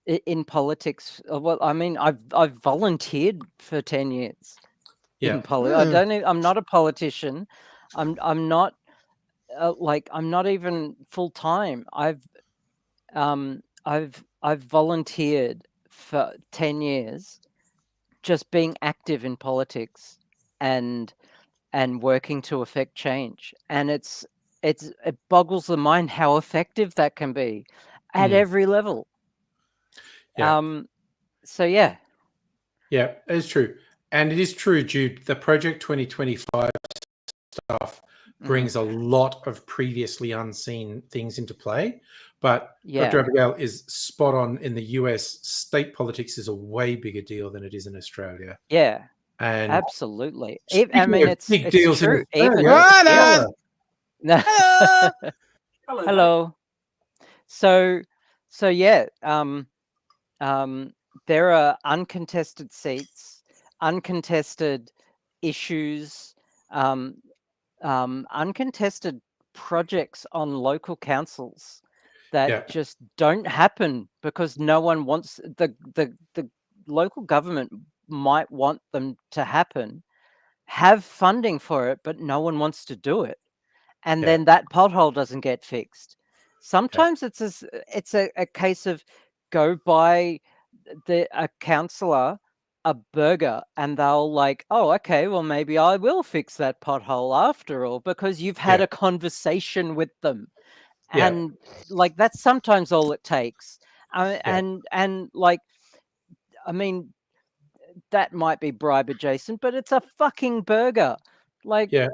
in politics. Well, I mean, I've volunteered for 10 years in politics. I'm not a politician. I'm not like I'm not even full time. I've volunteered for 10 years, just being active in politics and working to affect change. And it boggles the mind how effective that can be at every level. So yeah, it's true. And it is true, Jude, the Project 2025 stuff brings a lot of previously unseen things into play. But Dr. Abigail is spot on. In the US, state politics is a way bigger deal than it is in Australia. Yeah. And Absolutely. I speaking mean, of it's big deals in true. Even Australia, No. Hello. Hello. Hello. So yeah, there are uncontested seats, uncontested issues, uncontested projects on local councils that Yeah. just don't happen because no one wants the local government might want them to happen, have funding for it, but no one wants to do it. And Yeah. then that pothole doesn't get fixed. Sometimes it's a case of go buy a councillor a burger and they'll like, oh, okay, well, maybe I will fix that pothole after all, because you've had Yeah. a conversation with them. Yeah. And like, that's sometimes all it takes. And like, I mean, that might be bribe adjacent, but it's a fucking burger. Like, Yeah.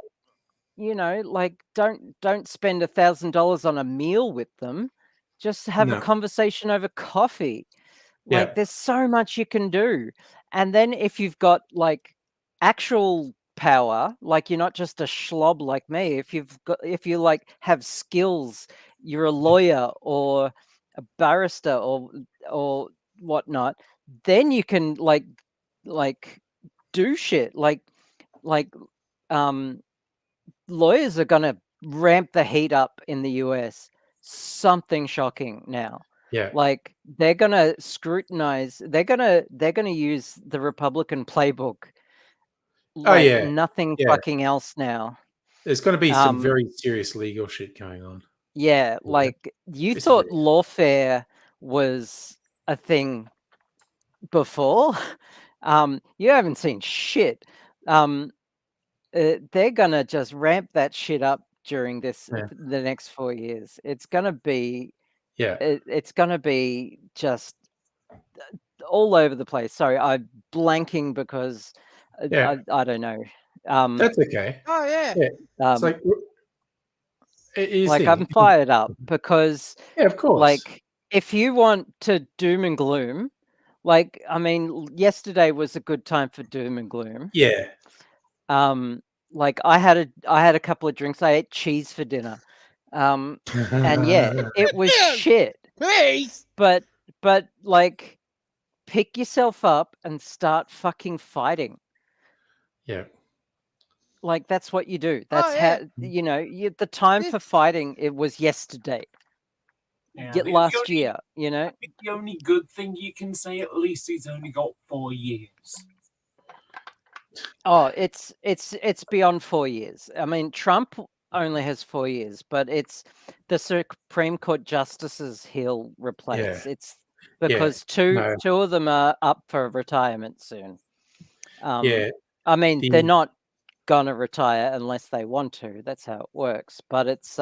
you know, like, don't spend $1,000 on a meal with them. Just have a No. conversation over coffee. Like, Yeah. there's so much you can do. And then if you've got like actual power, like you're not just a schlob like me, if you like have skills, you're a lawyer or a barrister or whatnot, then you can like do shit. Like lawyers are gonna ramp the heat up in the US. Something shocking now. Yeah. Like, they're gonna scrutinize. They're gonna use the Republican playbook like yeah. nothing Yeah. fucking else now. There's going to be some Um, very serious legal shit going on. Yeah, like you It's thought weird. lawfare was a thing before. You haven't seen shit. They're gonna just ramp that shit up during Yeah. the next 4 years. It's gonna be Yeah. it's gonna be just all over the place. Sorry, I'm blanking because Yeah. I don't know. That's okay. Oh yeah. Yeah. It's like it is like, I'm fired up because Yeah, of course. like, if you want to doom and gloom, like, I mean, yesterday was a good time for doom and gloom. Yeah. Like, I had a couple of drinks. I ate cheese for dinner. And yeah, it was shit. Please. But like, pick yourself up and start fucking fighting. Yeah. Like, that's what you do. That's yeah. how, you know, the time for fighting, it was yesterday. Yeah, Get last year, you know. I think the only good thing you can say, at least, he's only got 4 years. Oh, it's beyond 4 years. I mean, Trump only has 4 years, but it's the Supreme Court justices he'll replace. Yeah. It's because two of them are up for retirement soon. Yeah. I mean, they're not gonna retire unless they want to. That's how it works. But it's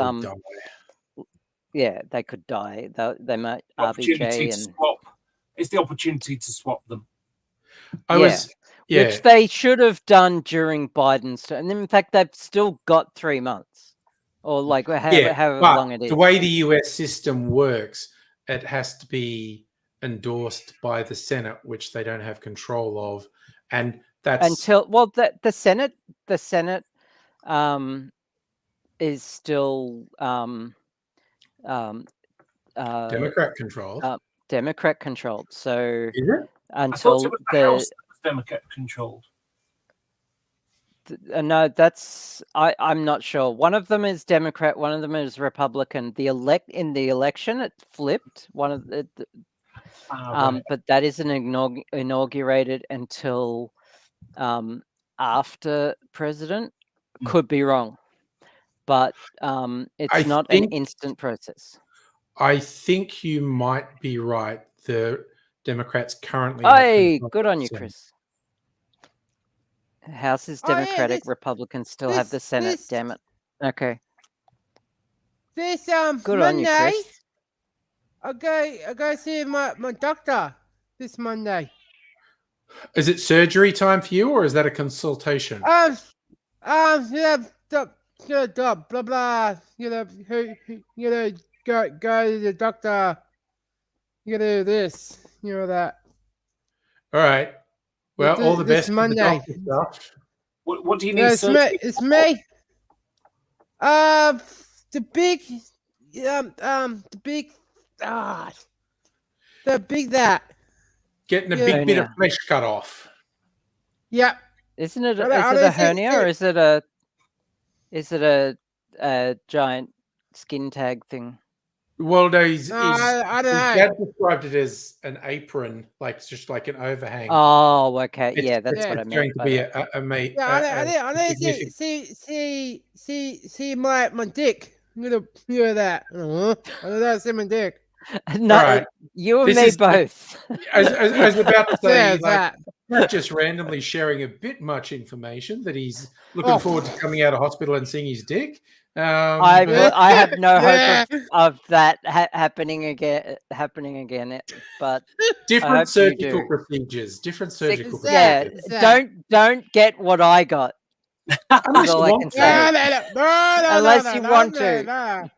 yeah, they could die. They might Opportunity RBJ to and swap. It's the opportunity to swap them. which they should have done during Biden's term. And in fact, they've still got 3 months, or like however long it is. The way the US system works, it has to be endorsed by the Senate, which they don't have control of, and that's until the Senate is still Democrat controlled. Democrat controlled. So is it? until I thought it was the House that was Democrat controlled. No, I'm not sure. One of them is Democrat, one of them is Republican. In the election, it flipped. One of the, but that isn't inaugurated until after president. Could be wrong, but it's not an instant process. I think you might be right. The Democrats currently. Hey, good on you, Chris. House is Democratic. Republicans still have the Senate. Damn it. Okay. This good Monday, on you, Chris. I go see my doctor this Monday. Is it surgery time for you, or is that a consultation? Yeah, blah blah. You know, go to the doctor. You gotta do this. You know that. All right. Well, all the This best for the Monday. doctor stuff. What do you need No, it's me. surgery It's for? me. The big, the big, the big that. Getting a Yeah. big bit of Hernia. flesh cut off. Yep. Isn't it? I Is don't- I it a don't see- hernia or is it a? Is it a giant skin tag thing? Well, no, No, his I don't know. dad described it as an apron, like it's just like an overhang. Oh, okay. It's- Yeah, that's it's what I going meant. to by be that. Yeah, I know. See my dick. That. I know that. See my dick. No, Alright. you and This me is- both. I was about to say, Yeah, like, that. not just randomly sharing a bit much information that he's looking Oh. forward to coming out of hospital and seeing his dick. I but- I have no Yeah. hope of that happening again. But different hope you surgical do. procedures. Different surgical yeah, procedures. don't get what I got. Unless all you I want can to. say. No, Unless you want to. No.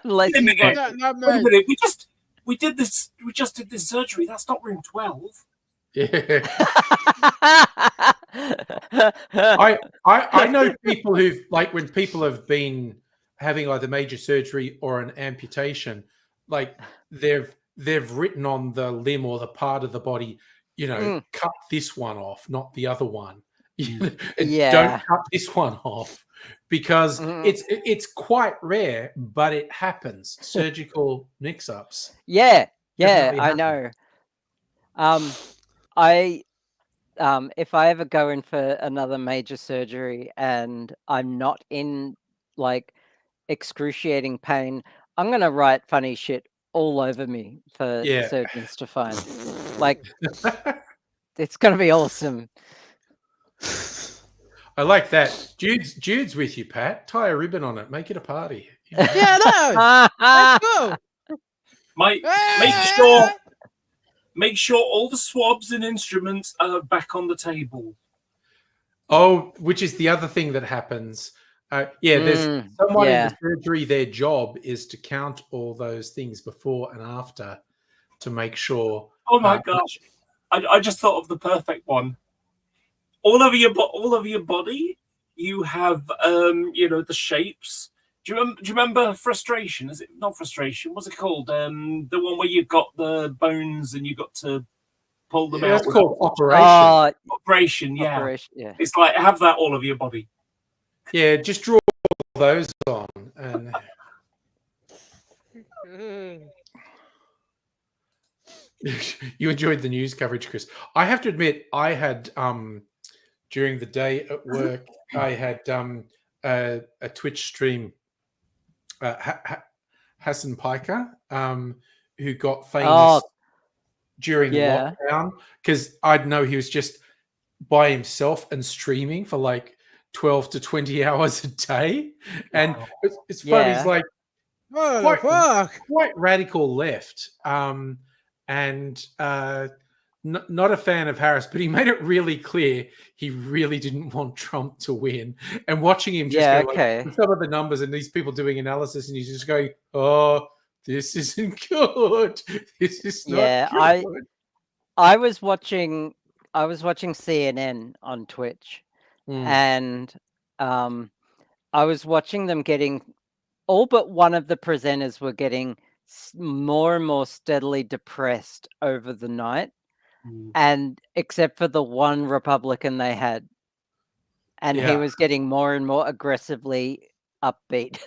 Unless you Wait a want. No, Wait a minute. We just did this surgery. That's not room 12. Yeah. I know people who've, like, when people have been having either major surgery or an amputation, like they've written on the limb or the part of the body, cut this one off, not the other one. And Yeah. don't cut this one off, because Mhm. it's quite rare, but it happens. Surgical mix-ups. Yeah, Definitely I happen. know. I if I ever go in for another major surgery and I'm not in like excruciating pain, I'm gonna write funny shit all over me for Yeah. surgeons to find. Like, it's gonna be awesome. I like that. Jude's with you, Pat. Tie a ribbon on it. Make it a party. Yeah, no. Let's go. Make sure all the swabs and instruments are back on the table. Oh, which is the other thing that happens. There's someone in the surgery. Their job is to count all those things before and after to make sure. Oh my gosh! I just thought of the perfect one. All over your body, you have the shapes. Do you remember Frustration? Is it not Frustration? What's it called? The one where you've got the bones and you got to pull them out. It's called Operation. Operation, yeah. Operation, yeah. It's like have that all over your body. Yeah, just draw those on. And you enjoyed the news coverage, Chris. I have to admit, I had during the day at work, I had a Twitch stream. Hassan Piker, who got famous during lockdown, because I'd know he was just by himself and streaming for like 12 to 20 hours a day. And it's funny, he's like quite radical left, and not a fan of Harris, but he made it really clear he really didn't want Trump to win. And watching him just go, some of the numbers and these people doing analysis, and he's just going, "Oh, this isn't good. This is not good." I was watching CNN on Twitch, and I was watching them getting, all but one of the presenters were getting more and more steadily depressed over the night. And except for the one Republican they had, and he was getting more and more aggressively upbeat.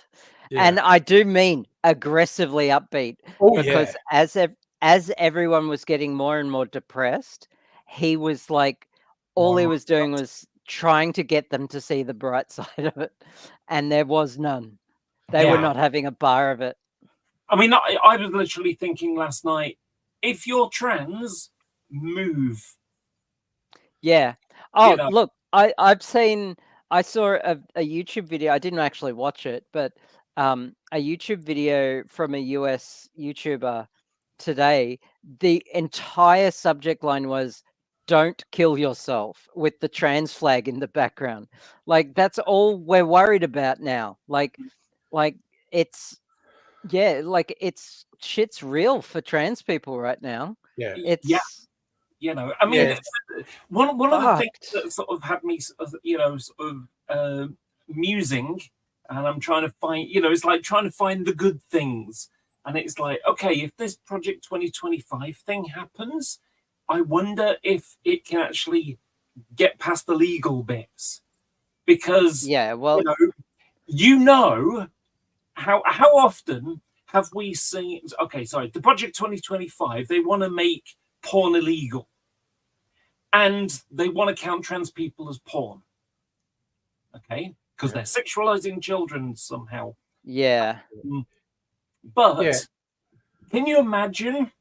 And I do mean aggressively upbeat, because as everyone was getting more and more depressed, he was like, all he was doing was trying to get them to see the bright side of it, and there was none. They were not having a bar of it. I mean, I was literally thinking last night, if you're trans, move. Yeah. Oh, look, I saw a YouTube video. I didn't actually watch it, but a YouTube video from a US YouTuber today. The entire subject line was "Don't kill yourself," with the trans flag in the background. Like, that's all we're worried about now. Like it's shit's real for trans people right now. Yeah. It's You know, I mean, Yeah. one of the But- things that sort of had me, you know, sort of musing, and I'm trying to find, you know, it's like trying to find the good things. And it's like, okay, if this Project 2025 thing happens, I wonder if it can actually get past the legal bits. Because, Yeah, well, you know how often have we seen, okay, sorry, the Project 2025, they want to make porn illegal. And they want to count trans people as porn. Okay? Because they're sexualizing children somehow. yeah. But Yeah. can you imagine?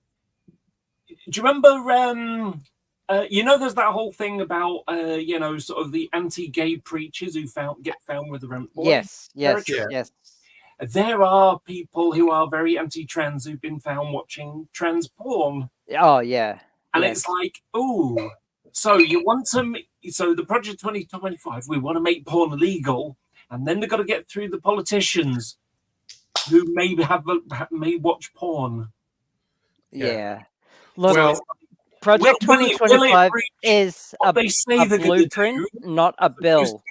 Do you remember? You know, there's that whole thing about you know, sort of the anti-gay preachers who get found with the Yes, yes, Yeah. yes. There are people who are very anti-trans who've been found watching trans porn, Oh, yeah. and yes. it's like, oh, so you want to? So the Project 2025, we want to make porn illegal, and then they've got to get through the politicians who may watch porn. Yeah. Look, Well, Project will it 2025 reach is what a they say they're going to blueprint, do? not a bill.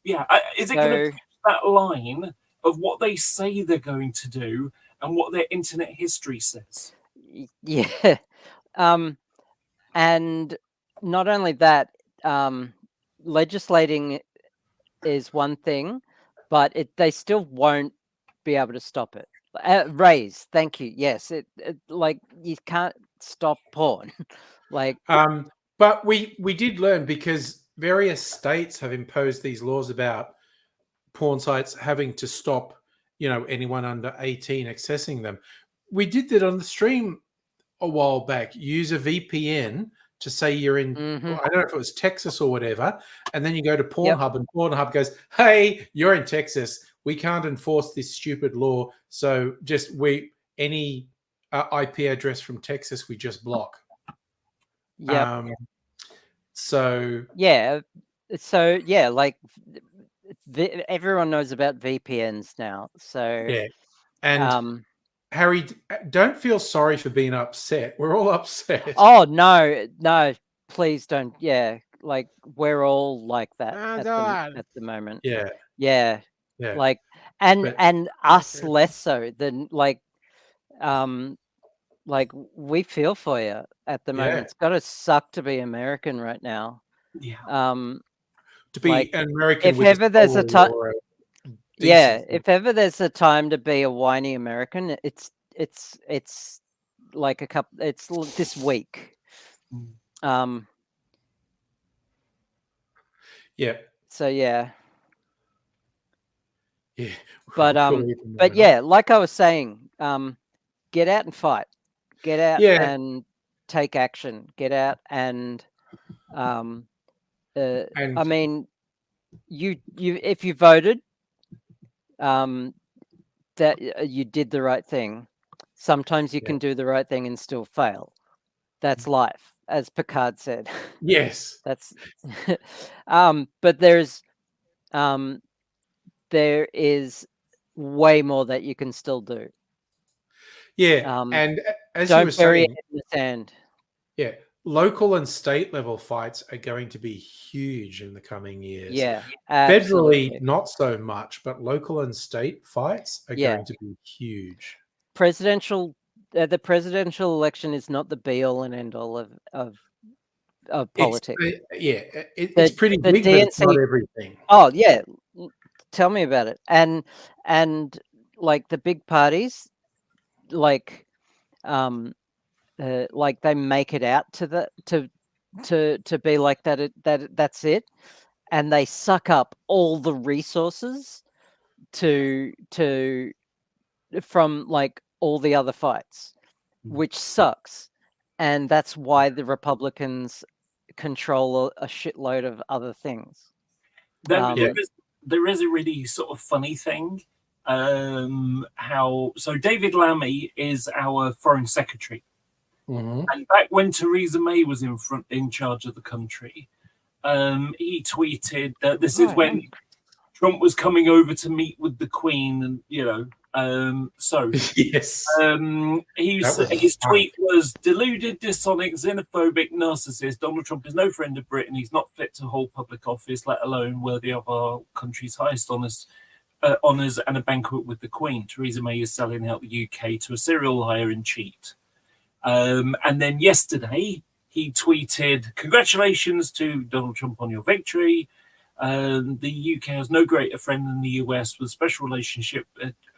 Yeah, is it going to So, push that line of what they say they're going to do and what their internet history says? yeah. And not only that, legislating is one thing, but they still won't be able to stop it. Raise, thank you. Yes, it like you can't stop porn. Like, but we did learn, because various states have imposed these laws about porn sites having to stop, you know, anyone under 18 accessing them. We did that on the stream a while back. Use a VPN to say you're in, mhm. I don't know if it was Texas or whatever, and then you go to Pornhub, and Pornhub goes, "Hey, you're in Texas. We can't enforce this stupid law. So just any IP address from Texas, we just block." Yeah. So Yeah. So yeah, like everyone knows about VPNs now. So yeah, and Harry, don't feel sorry for being upset. We're all upset. oh no, please don't. Yeah, like we're all like that at the moment. Yeah, Yeah. yeah. Like and But- us less so than like we feel for you at the moment. Yeah. It's gotta suck to be American right now. Yeah. To be like, an American, if with ever there's a time, yeah, decency. if ever there's a time to be a whiny American, it's like it's this week. Yeah, So yeah, yeah. but Fully but yeah, like I was saying, get out and fight. Get out Yeah. and take action. Get out and And I mean, you if you voted, that you did the right thing. Sometimes you Yeah. can do the right thing and still fail. That's life, as Picard said. yes, That's but there is way more that you can still do. yeah. And as you were Don't bury it saying, in the sand. yeah, local and state level fights are going to be huge in the coming years. Yeah, Federally, absolutely. not so much, but local and state fights are Yeah. going to be huge. The presidential election is not the be all and end all of politics. It's pretty the big, but it's not DNC everything. Oh yeah, tell me about it. And like the big parties, like they make it out to be like that. That's it, and they suck up all the resources from like all the other fights, which sucks. And that's why the Republicans control a shitload of other things. There is a really sort of funny thing. So David Lammy is our foreign secretary. Mhm. And back when Theresa May was in charge of the country, he tweeted that this is when Trump was coming over to meet with the Queen, and So Yes. his That was his fun. tweet was deluded, dishonest, xenophobic narcissist. Donald Trump is no friend of Britain. He's not fit to hold public office, let alone worthy of our country's highest honours and a banquet with the Queen. Theresa May is selling out the UK to a serial liar and cheat. And then yesterday, he tweeted, "Congratulations to Donald Trump on your victory. The UK has no greater friend than the US, with a special relationship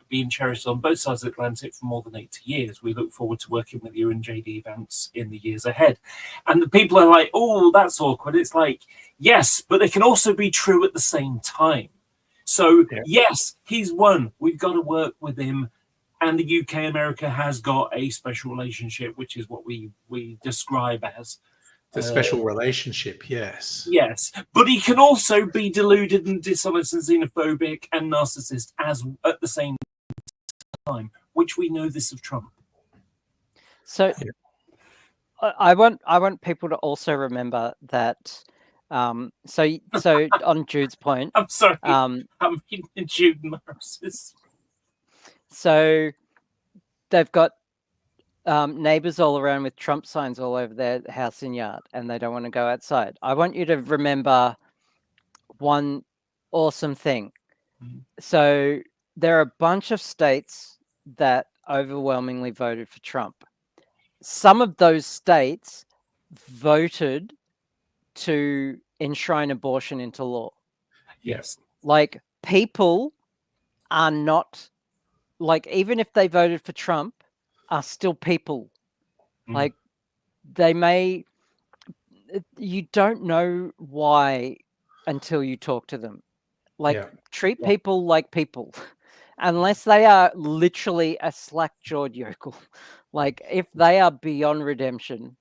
being cherished on both sides of the Atlantic for more than 80 years. We look forward to working with you and JD Vance in the years ahead." And the people are like, "Oh, that's awkward." It's like, yes, but they can also be true at the same time. So, yes, he's won. We've got to work with him. And the UK America has got a special relationship, which is what we describe as The special relationship, yes. yes. But he can also be deluded and dishonest and xenophobic and narcissist as at the same time, which we know this of Trump. So I want people to also remember that. So on Jude's point, I'm sorry, um, I'm in Jude Morris's. so they've got neighbors all around with Trump signs all over their house and yard, and they don't want to go outside. I want you to remember one awesome thing. So there are a bunch of states that overwhelmingly voted for Trump. Some of those states voted to enshrine abortion into law. Yes. Like, people are not, like, even if they voted for Trump, are still people. Like, they may, you don't know why until you talk to them. Like, treat people like people, unless they are literally a slack-jawed yokel. Like, if they are beyond redemption,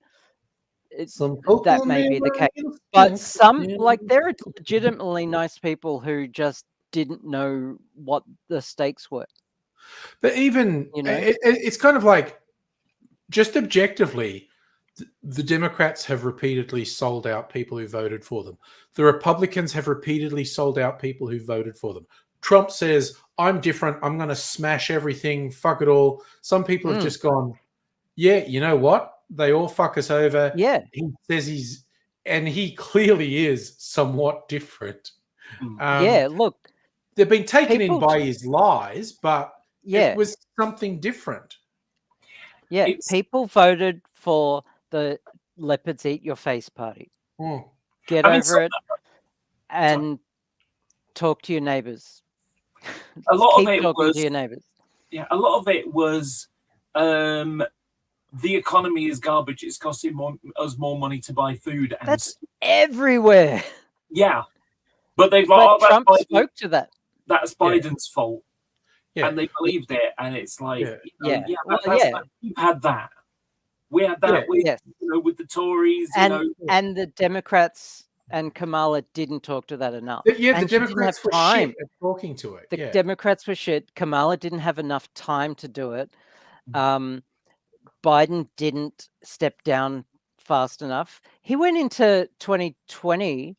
that may be the case. But some, like, there are legitimately nice people who just didn't know what the stakes were. But even, it's kind of like, just objectively, the Democrats have repeatedly sold out people who voted for them. The Republicans have repeatedly sold out people who voted for them. Trump says, "I'm different. I'm going to smash everything. Fuck it all." Some people have just gone, "Yeah, you know what? They all fuck us over." Yeah. He says and he clearly is somewhat different. Look. They've been taken in by his lies, but it was something different. Yeah, people voted for the Leopards Eat Your Face party. Get over it and talk to your neighbors. A lot of Keep it talking was to your neighbors. Yeah, a lot of it was the economy is garbage. It's costing us more money to buy food. And that's everywhere. Yeah, but they've but Trump spoke to that. That's Biden's fault. Yeah. And they believed it, and it's like, we've had that. We had that with, with the Tories, and the Democrats and Kamala didn't talk to that enough. Yeah, and the Democrats were shit at talking to it. The Democrats were shit. Kamala didn't have enough time to do it. Biden didn't step down fast enough. He went into 2020.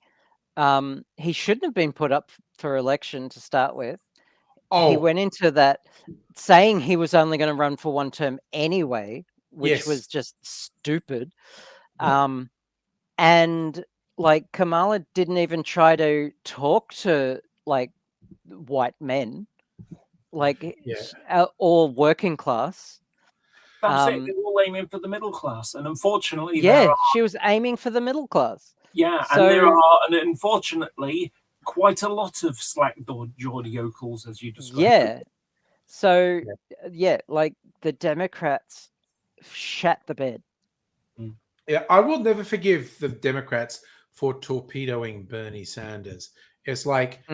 He shouldn't have been put up for election to start with. He went into that saying he was only going to run for one term anyway, which was just stupid. And like, Kamala didn't even try to talk to like white men, like or working class. That's it. They were all aiming for the middle class, and unfortunately, she was aiming for the middle class. Yeah, so, and there are, and unfortunately, quite a lot of slack-jawed yokels, as you described. Yeah. So, like, the Democrats shat the bed. Yeah, I will never forgive the Democrats for torpedoing Bernie Sanders. It's like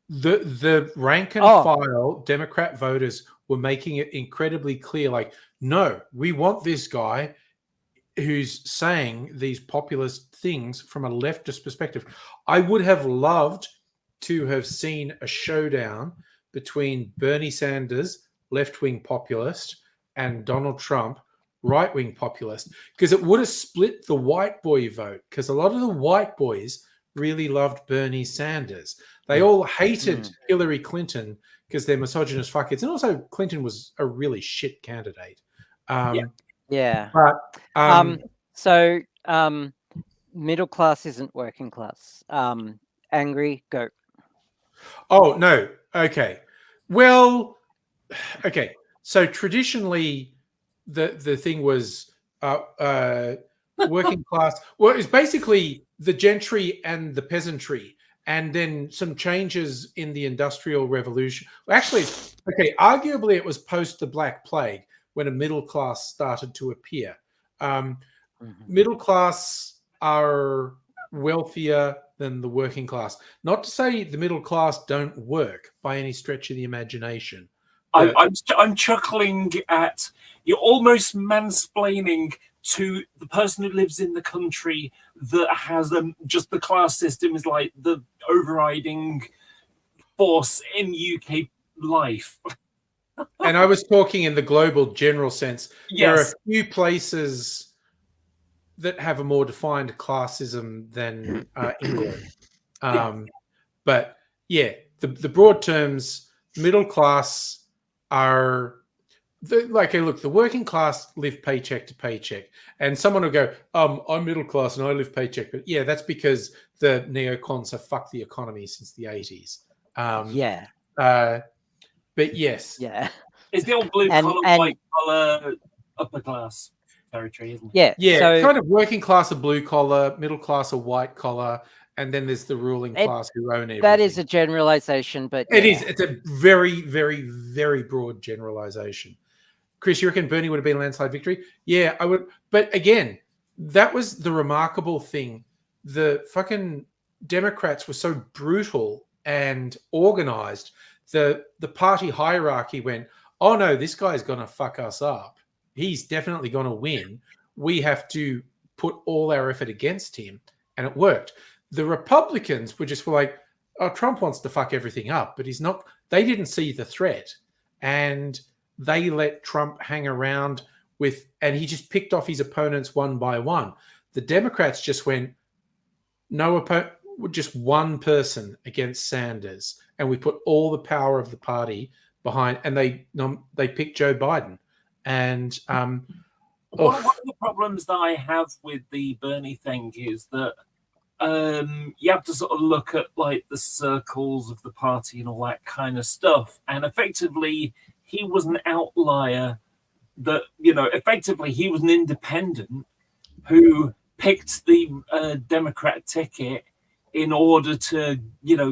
the rank and file Democrat voters were making it incredibly clear, like, no, we want this guy who's saying these populist things from a leftist perspective. I would have loved to have seen a showdown between Bernie Sanders, left-wing populist, and Donald Trump, right-wing populist, because it would have split the white boy vote, because a lot of the white boys really loved Bernie Sanders. They all hated Hillary Clinton because they're misogynist fuckheads. And also Clinton was a really shit candidate. Yeah. But So middle class isn't working class. Angry, go. oh no. Okay. Well, okay. So traditionally the thing was working class. Well, it's basically the gentry and the peasantry, and then some changes in the Industrial Revolution. Well, actually, okay, arguably it was post the Black Plague when a middle class started to appear. Middle class are wealthier than the working class. Not to say the middle class don't work by any stretch of the imagination. I'm chuckling at you're almost mansplaining to the person who lives in the country that has just the class system is like the overriding force in UK life. And I was talking in the global general sense. Yes. There are a few places that have a more defined classism than England. But yeah, the broad terms, middle class are like, look, the working class live paycheck to paycheck, and someone will go, I'm middle class and I live paycheck. But yeah, that's because the neocons have fucked the economy since the 80s. But yes. Yeah. It's the old blue collar, white collar, upper class territory, isn't it? Yeah. So, kind of working class or blue collar, middle class or white collar, and then there's the ruling class who own everything. That is a generalization, but it is. It's a very, very, very broad generalization. Chris, you reckon Bernie would have been a landslide victory? Yeah, I would. But again, that was the remarkable thing. The fucking Democrats were so brutal and organized. The party hierarchy went, oh no, this guy's going to fuck us up. He's definitely going to win. We have to put all our effort against him. And it worked. The Republicans were like, oh, Trump wants to fuck everything up, but he's not. They didn't see the threat. And they let Trump hang around and he just picked off his opponents one by one. The Democrats just went, just one person against Sanders. And we put all the power of the party behind, and they picked Joe Biden. And one of the problems that I have with the Bernie thing is that you have to sort of look at like the circles of the party and all that kind of stuff. And effectively, he was an outlier that, effectively he was an independent who picked the Democrat ticket in order to,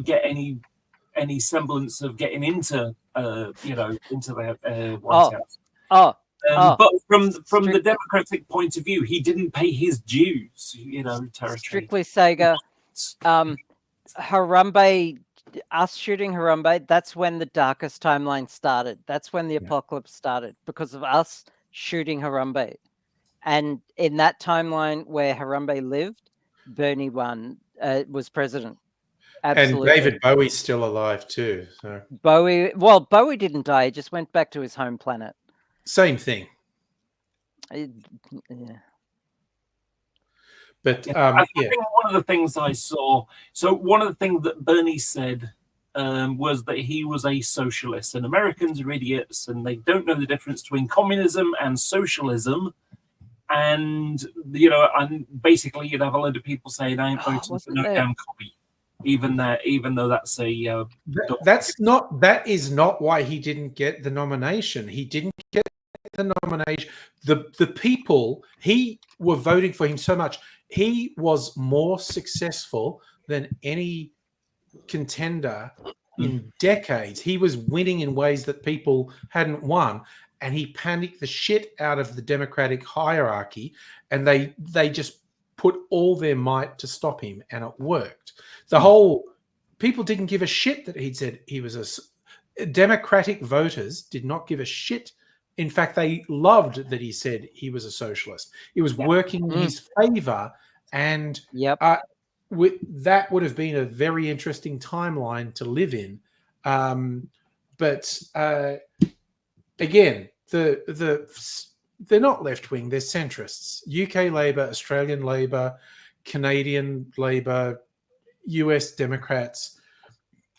get any semblance of getting into, into the White House. But from the Democratic point of view, he didn't pay his dues, territory. Strictly Sega, Harambe, us shooting Harambe, that's when the darkest timeline started. That's when the apocalypse started, because of us shooting Harambe. And in that timeline where Harambe lived, Bernie was president. Absolutely. And David Bowie's still alive too. So Bowie didn't die. He just went back to his home planet. Same thing. But I think one of the things I saw, one of the things that Bernie said was that he was a socialist, and Americans are idiots and they don't know the difference between communism and socialism. And, and basically you'd have a load of people saying, I ain't voting for no damn copy. Even though that's a that is not why he didn't get the nomination. He didn't get the nomination. The people were voting for him so much. He was more successful than any contender in decades. He was winning in ways that people hadn't won, and he panicked the shit out of the Democratic hierarchy, and they just put all their might to stop him, and it worked. The whole people didn't give a shit that he'd said he was Democratic voters did not give a shit. In fact, they loved that he said he was a socialist. It was working in his favor, and that would have been a very interesting timeline to live in. But again, they're not left wing; they're centrists. UK Labor, Australian Labor, Canadian Labor, US Democrats,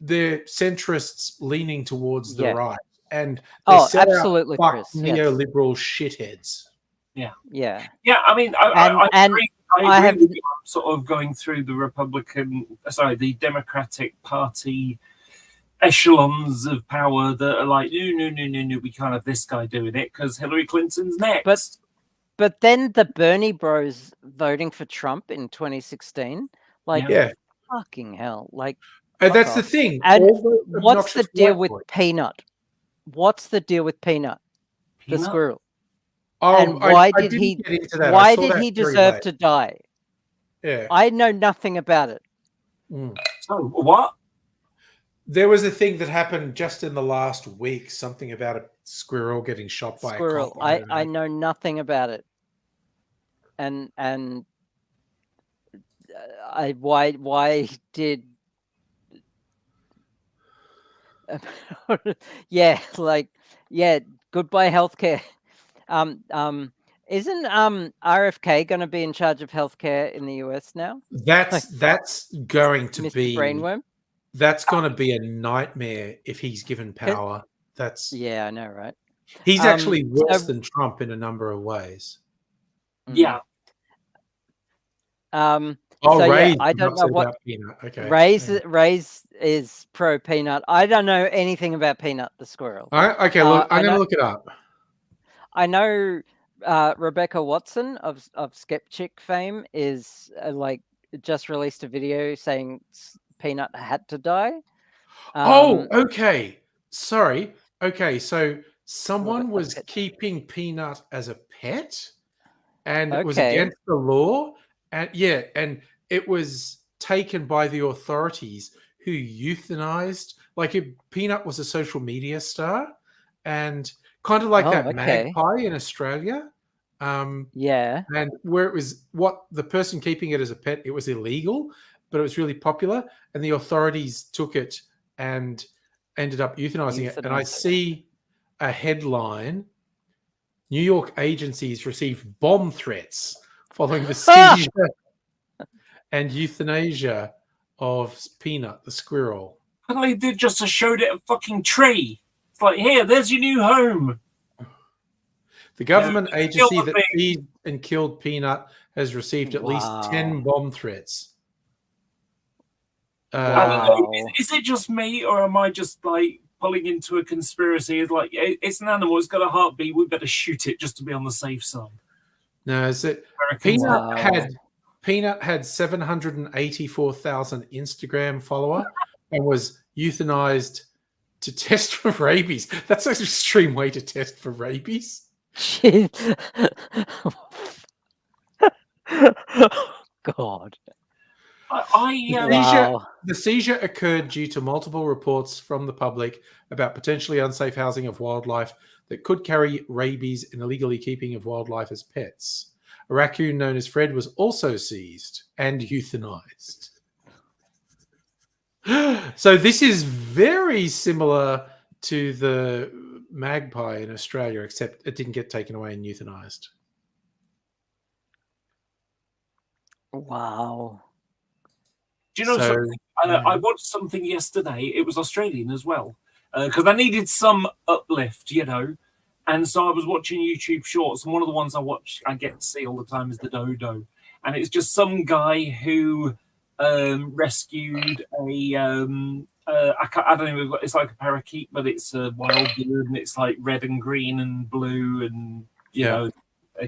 they're centrists leaning towards the Yeah. right, and they Oh, set out absolutely, fuck Chris. Yes. neoliberal shitheads. Yeah. Yeah, I mean, I And agree. I I have- agree with you. I'm sort of going through the Democratic Party echelons of power that are like, no, we can't have this guy doing it because Hillary Clinton's next. But then the Bernie Bros voting for Trump in 2016, like, Yeah, fucking hell, like, and that's off. the thing. And All the what's the obnoxious deal white with boys. Peanut? What's the deal with Peanut, the Peanut? squirrel? Oh, and why I did didn't he? get into that. I Why saw did that he very deserve late. to die? Yeah. I know nothing about it. Mm. So what? There was a thing that happened just in the last week, something about a squirrel getting shot by a Squirrel. cop. I don't know. know nothing about it. And why did goodbye healthcare. Isn't RFK going to be in charge of healthcare in the US now? That's going to Mr. be Brainworm? That's going to be a nightmare if he's given power. That's Yeah, I know, right? he's actually worse so- than Trump in a number of ways. Yeah. Oh, So, yeah, Ray, I don't know what- Peanut. Okay, Ray's is pro Peanut. I don't know anything about Peanut the squirrel. Okay, look, I'm going to look it up. I know Rebecca Watson of Skeptic fame is just released a video saying Peanut had to die. Okay. Sorry. Okay, so someone was pet. keeping Peanut as a pet, and it was Okay. against the law, and and it was taken by the authorities who euthanized. Peanut was a social media star, and kind of like that okay. magpie in Australia. Yeah. And where it was the person keeping it as a pet, it was illegal, but it was really popular, and the authorities took it and ended up euthanizing it. And I Euthanized it. see a headline: New York agencies received bomb threats following the seizure and euthanasia of Peanut the squirrel. And they did just showed it a fucking tree. It's like, here, there's your new home. The government agency killed that me. seized and killed Peanut has received at least 10 bomb threats. I don't know, Wow. is it just me, or am I just pulling into a conspiracy? It's like, it's an animal, it's got a heartbeat, we better shoot it just to be on the safe side. No, is it Americans Wow. Peanut had 784,000 Instagram follower and was euthanized to test for rabies. That's an extreme way to test for rabies. Jeez. God. Wow. The seizure occurred due to multiple reports from the public about potentially unsafe housing of wildlife that could carry rabies and illegally keeping of wildlife as pets. A raccoon known as Fred was also seized and euthanized. So this is very similar to the magpie in Australia, except it didn't get taken away and euthanized. Wow. Do you know So, something? I watched something yesterday. It was Australian as well, because I needed some uplift, And so I was watching YouTube Shorts, and one of the ones I get to see all the time is the dodo, and it's just some guy who rescued a I don't know, it's like a parakeet, but it's a wild bird, and it's like red and green and blue, and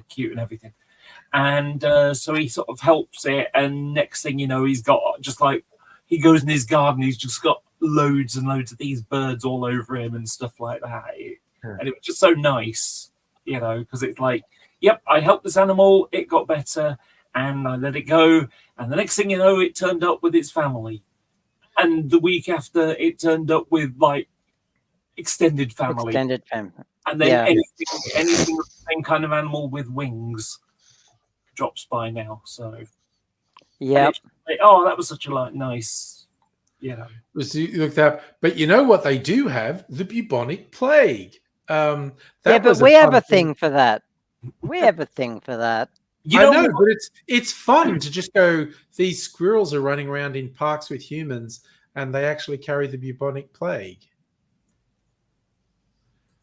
cute and everything. And so he sort of helps it, and next thing you know, he's got he goes in his garden, he's just got loads and loads of these birds all over him and stuff like that. And it was just so nice, because it's like, yep, I helped this animal, it got better, and I let it go, and the next thing you know, it turned up with its family, and the week after, it turned up with extended family, Extended family. and then anything of the same kind of animal with wings drops by now. So Yep. oh, that was such a nice, was looked up, but you know what they do have? The bubonic plague. But we have a thing for that. We have a thing for that. You I know, know, but it's fun to just go. These squirrels are running around in parks with humans, and they actually carry the bubonic plague.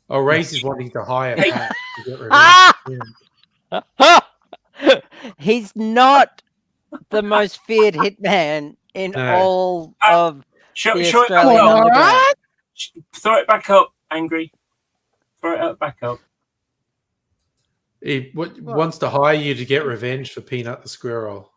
Oh, Ray's is wanting to hire Hey. Pat to get revenge. Yeah. He's not the most feared hitman in No. all of show the it back Australian up. Underground. What? Throw it back up, Angry. Throw it back up. He wants to hire you to get revenge for Peanut the squirrel.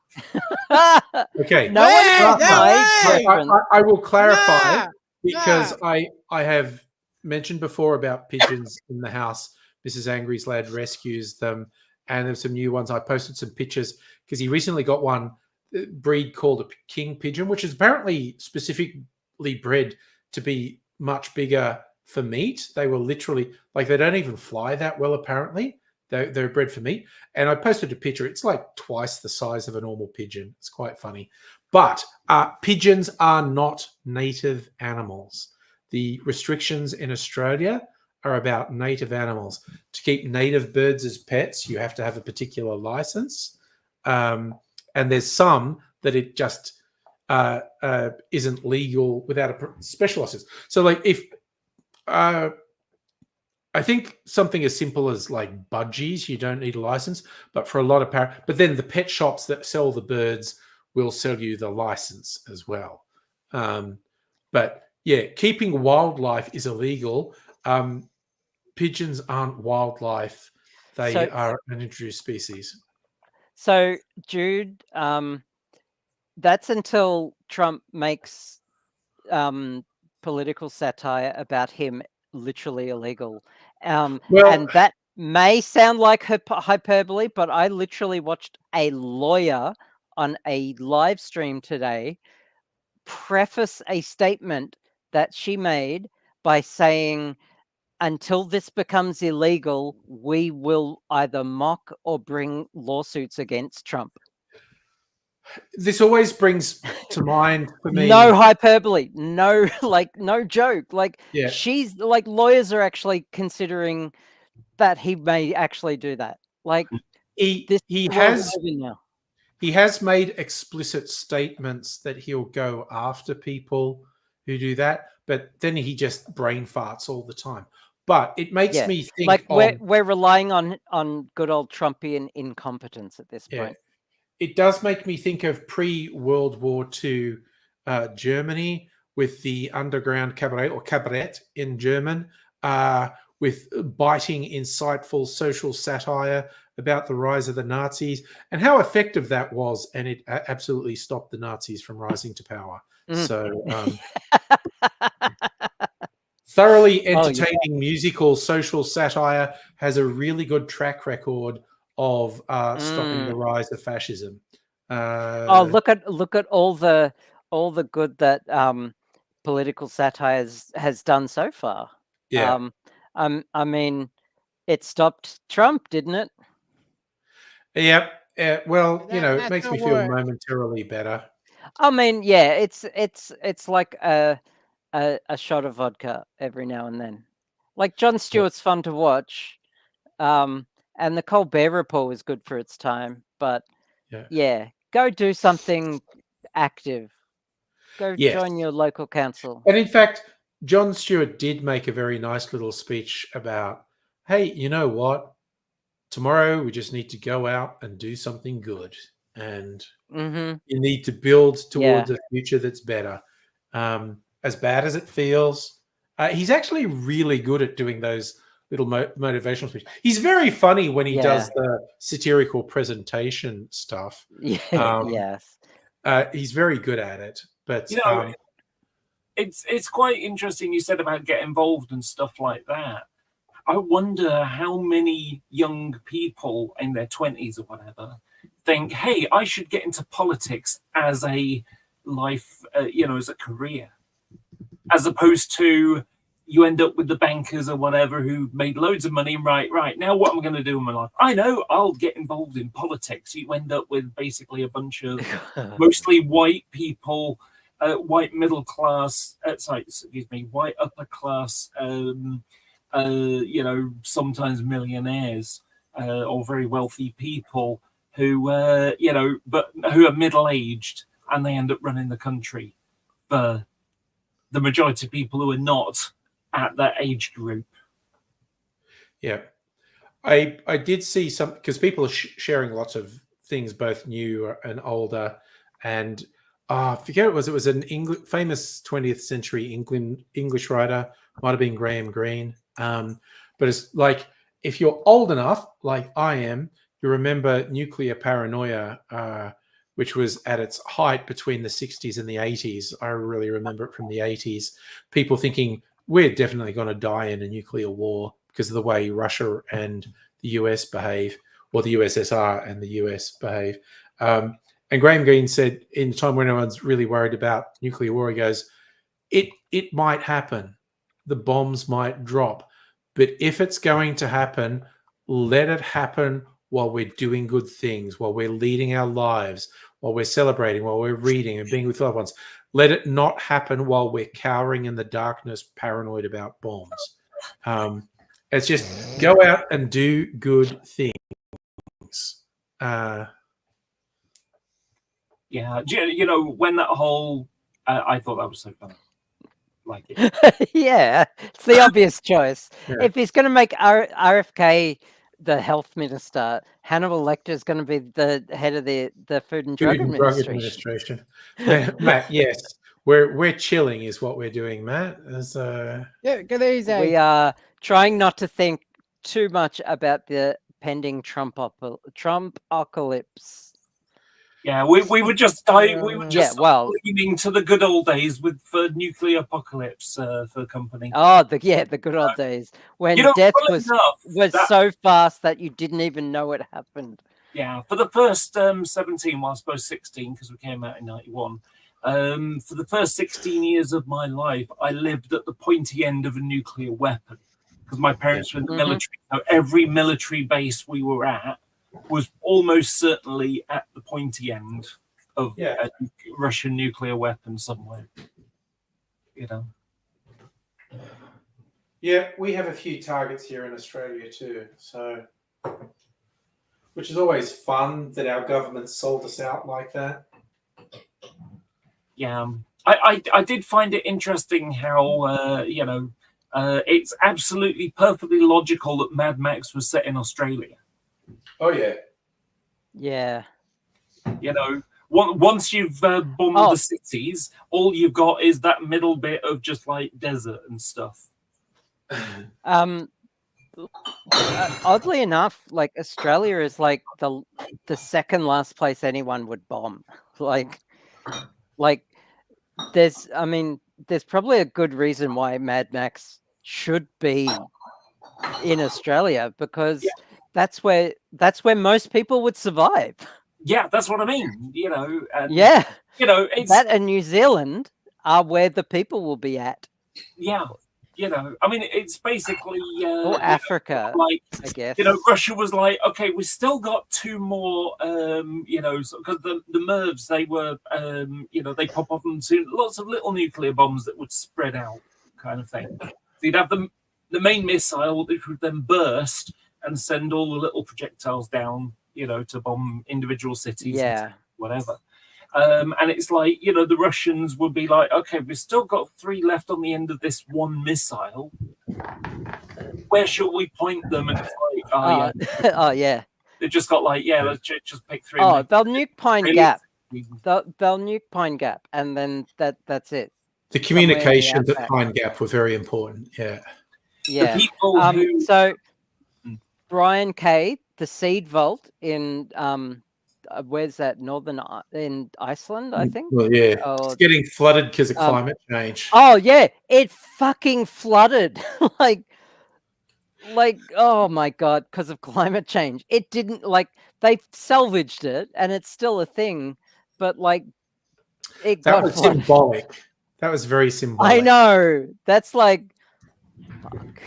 No Okay. one got my Hey! preference. I will clarify No, because no. I have mentioned before about pigeons in the house. Mrs. Angry's lad rescues them, and there's some new ones. I posted some pictures because he recently got one breed called a king pigeon, which is apparently specifically bred to be much bigger for meat. They were literally like they don't even fly that well. Apparently, they're bred for meat. And I posted a picture. It's like twice the size of a normal pigeon. It's quite funny. But pigeons are not native animals. The restrictions in Australia are about native animals. To keep native birds as pets, you have to have a particular license. And there's some that it just isn't legal without a special license. So, like, if I think something as simple as like budgies, you don't need a license, but for a lot of but then the pet shops that sell the birds will sell you the license as well. But yeah, keeping wildlife is illegal. Pigeons aren't wildlife; they are an introduced species. So, Jude, that's until Trump makes political satire about him literally illegal. And that may sound like hyperbole, but I literally watched a lawyer on a live stream today preface a statement that she made by saying, until this becomes illegal, we will either mock or bring lawsuits against Trump. This always brings to mind for me. No hyperbole, no joke. Like, yeah. She's like, lawyers are actually considering that he may actually do that. Like, he has made explicit statements that he'll go after people who do that, but then he just brain farts all the time. But it makes me think like we're relying on good old Trumpian incompetence at this point. It does make me think of pre-World War II Germany with the underground cabaret or cabaret in German, with biting, insightful social satire about the rise of the Nazis and how effective that was. And it absolutely stopped the Nazis from rising to power. So thoroughly entertaining musical social satire, has a really good track record of stopping the rise of fascism. Look at all the good that political satire has done so far. Yeah. I mean, it stopped Trump, didn't it? Yep. Well, That- it makes me that's feel not what- momentarily better. I mean, yeah, it's like a shot of vodka every now and then. Like, Jon Stewart's fun to watch, and the Colbert Report was good for its time. But yeah, go do something active. Go join your local council. And in fact, Jon Stewart did make a very nice little speech about, hey, you know what? Tomorrow we just need to go out and do something good. And you need to build towards a future that's better. As bad as it feels, he's actually really good at doing those little motivational speeches. He's very funny when he does the satirical presentation stuff. Yes. He's very good at it. But it's quite interesting you said about get involved and stuff like that. I wonder how many young people in their 20s or whatever think, hey, I should get into politics as a life, as a career, as opposed to you end up with the bankers or whatever who made loads of money. Right. Now what am I going to do in my life? I know, I'll get involved in politics. You end up with basically a bunch of mostly white people, white middle class, white upper class, sometimes millionaires or very wealthy people who you know, but who are middle-aged, and they end up running the country for the majority of people who are not at that age group. Yeah, I did see some, because people are sharing lots of things, both new and older, and I forget what it was an famous 20th century English writer, might have been Graham Greene, but it's like, if you're old enough, like I am, you remember nuclear paranoia, which was at its height between the 60s and the 80s. I really remember it from the 80s. People thinking we're definitely going to die in a nuclear war because of the way Russia and the US behave, or the USSR and the US behave. And Graham Greene said, in a time when everyone's really worried about nuclear war, he goes, it might happen. The bombs might drop. But if it's going to happen, let it happen while we're doing good things, while we're leading our lives, while we're celebrating, while we're reading and being with loved ones. Let it not happen while we're cowering in the darkness, paranoid about bombs. It's just go out and do good things. Yeah, you know, when that whole, I thought that was so funny. Like it. Yeah, it's the obvious choice. Yeah. If he's going to make RFK the health minister, Hannibal Lecter is going to be the head of the Food and Drug Administration. Matt, yes, we're chilling is what we're doing, Matt. Yeah, get easy. We are trying not to think too much about the pending Trump-apocalypse. Yeah, we were just leaning to the good old days for nuclear apocalypse for the company. Oh, the good old days when death was so fast that you didn't even know it happened. Yeah, for the first 17, well, I suppose 16, because we came out in 91. For the first 16 years of my life, I lived at the pointy end of a nuclear weapon because my parents were in the military. So every military base we were at was almost certainly at the pointy end of a Russian nuclear weapon somewhere. You know. Yeah, we have a few targets here in Australia too. So, which is always fun that our government sold us out like that. Yeah, I did find it interesting how you know, it's absolutely perfectly logical that Mad Max was set in Australia. Oh yeah. Yeah. You know, once you've bombed the cities, all you've got is that middle bit of just like desert and stuff. Oddly enough, like Australia is like the second last place anyone would bomb. Like there's probably a good reason why Mad Max should be in Australia, because that's where most people would survive. Yeah, that's what I mean. You know, and, you know, it's that and New Zealand are where the people will be at. Yeah, you know, I mean, it's basically or Africa, know, like I guess. You know, Russia was like, okay, we still got two more, you know, because the MIRVs, they were, you know, they pop off into lots of little nuclear bombs that would spread out, kind of thing. So you'd have the main missile, which would then burst and send all the little projectiles down, you know, to bomb individual cities, and whatever. And it's like, you know, the Russians would be like, okay, we've still got 3 left on the end of this one missile. Where should we point them? And it's like, oh yeah. They just got like, let's just pick 3. Oh, they'll nuke Pine Gap. They'll nuke Pine Gap, and then that's it. The communications at Pine Gap were very important. Yeah. Yeah. The people so Brian Kay, the Seed Vault in where's that? In Iceland, I think. Well, yeah, it's getting flooded because of climate change. Oh yeah, it fucking flooded. like oh my god, because of climate change. It didn't they salvaged it, and it's still a thing, but it that got was flooded. symbolic. That was very symbolic. I know. That's like. Fuck.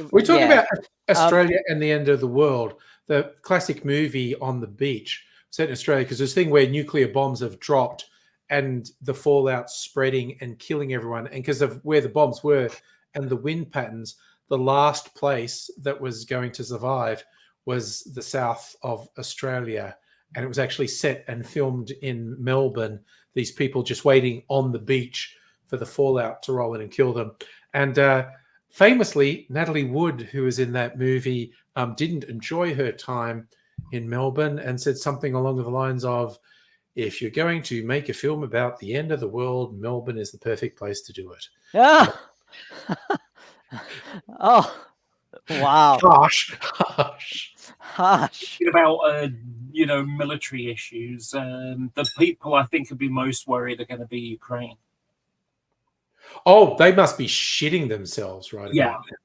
We're talking about Australia and the end of the world. The classic movie On the Beach set in Australia, because there's a thing where nuclear bombs have dropped and the fallout spreading and killing everyone. And because of where the bombs were and the wind patterns, the last place that was going to survive was the south of Australia. and it was actually set and filmed in Melbourne. These people just waiting on the beach for the fallout to roll in and kill them. And famously, Natalie Wood, who was in that movie, didn't enjoy her time in Melbourne and said something along the lines of, if you're going to make a film about the end of the world, Melbourne is the perfect place to do it. Ah! Oh, wow. Harsh. Harsh. About military issues, the people I think would be most worried are going to be Ukraine. Oh, they must be shitting themselves right Yeah. about now.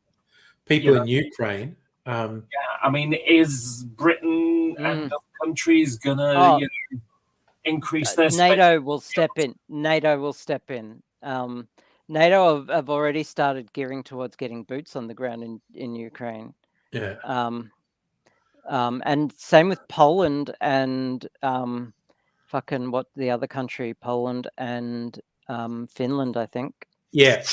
People in Ukraine. Yeah, I mean, is Britain and other countries gonna increase their NATO will step in. NATO will step in. NATO have already started gearing towards getting boots on the ground in Ukraine. Yeah. And same with Poland and fucking what the other country, Poland and Finland, I think. Yeah.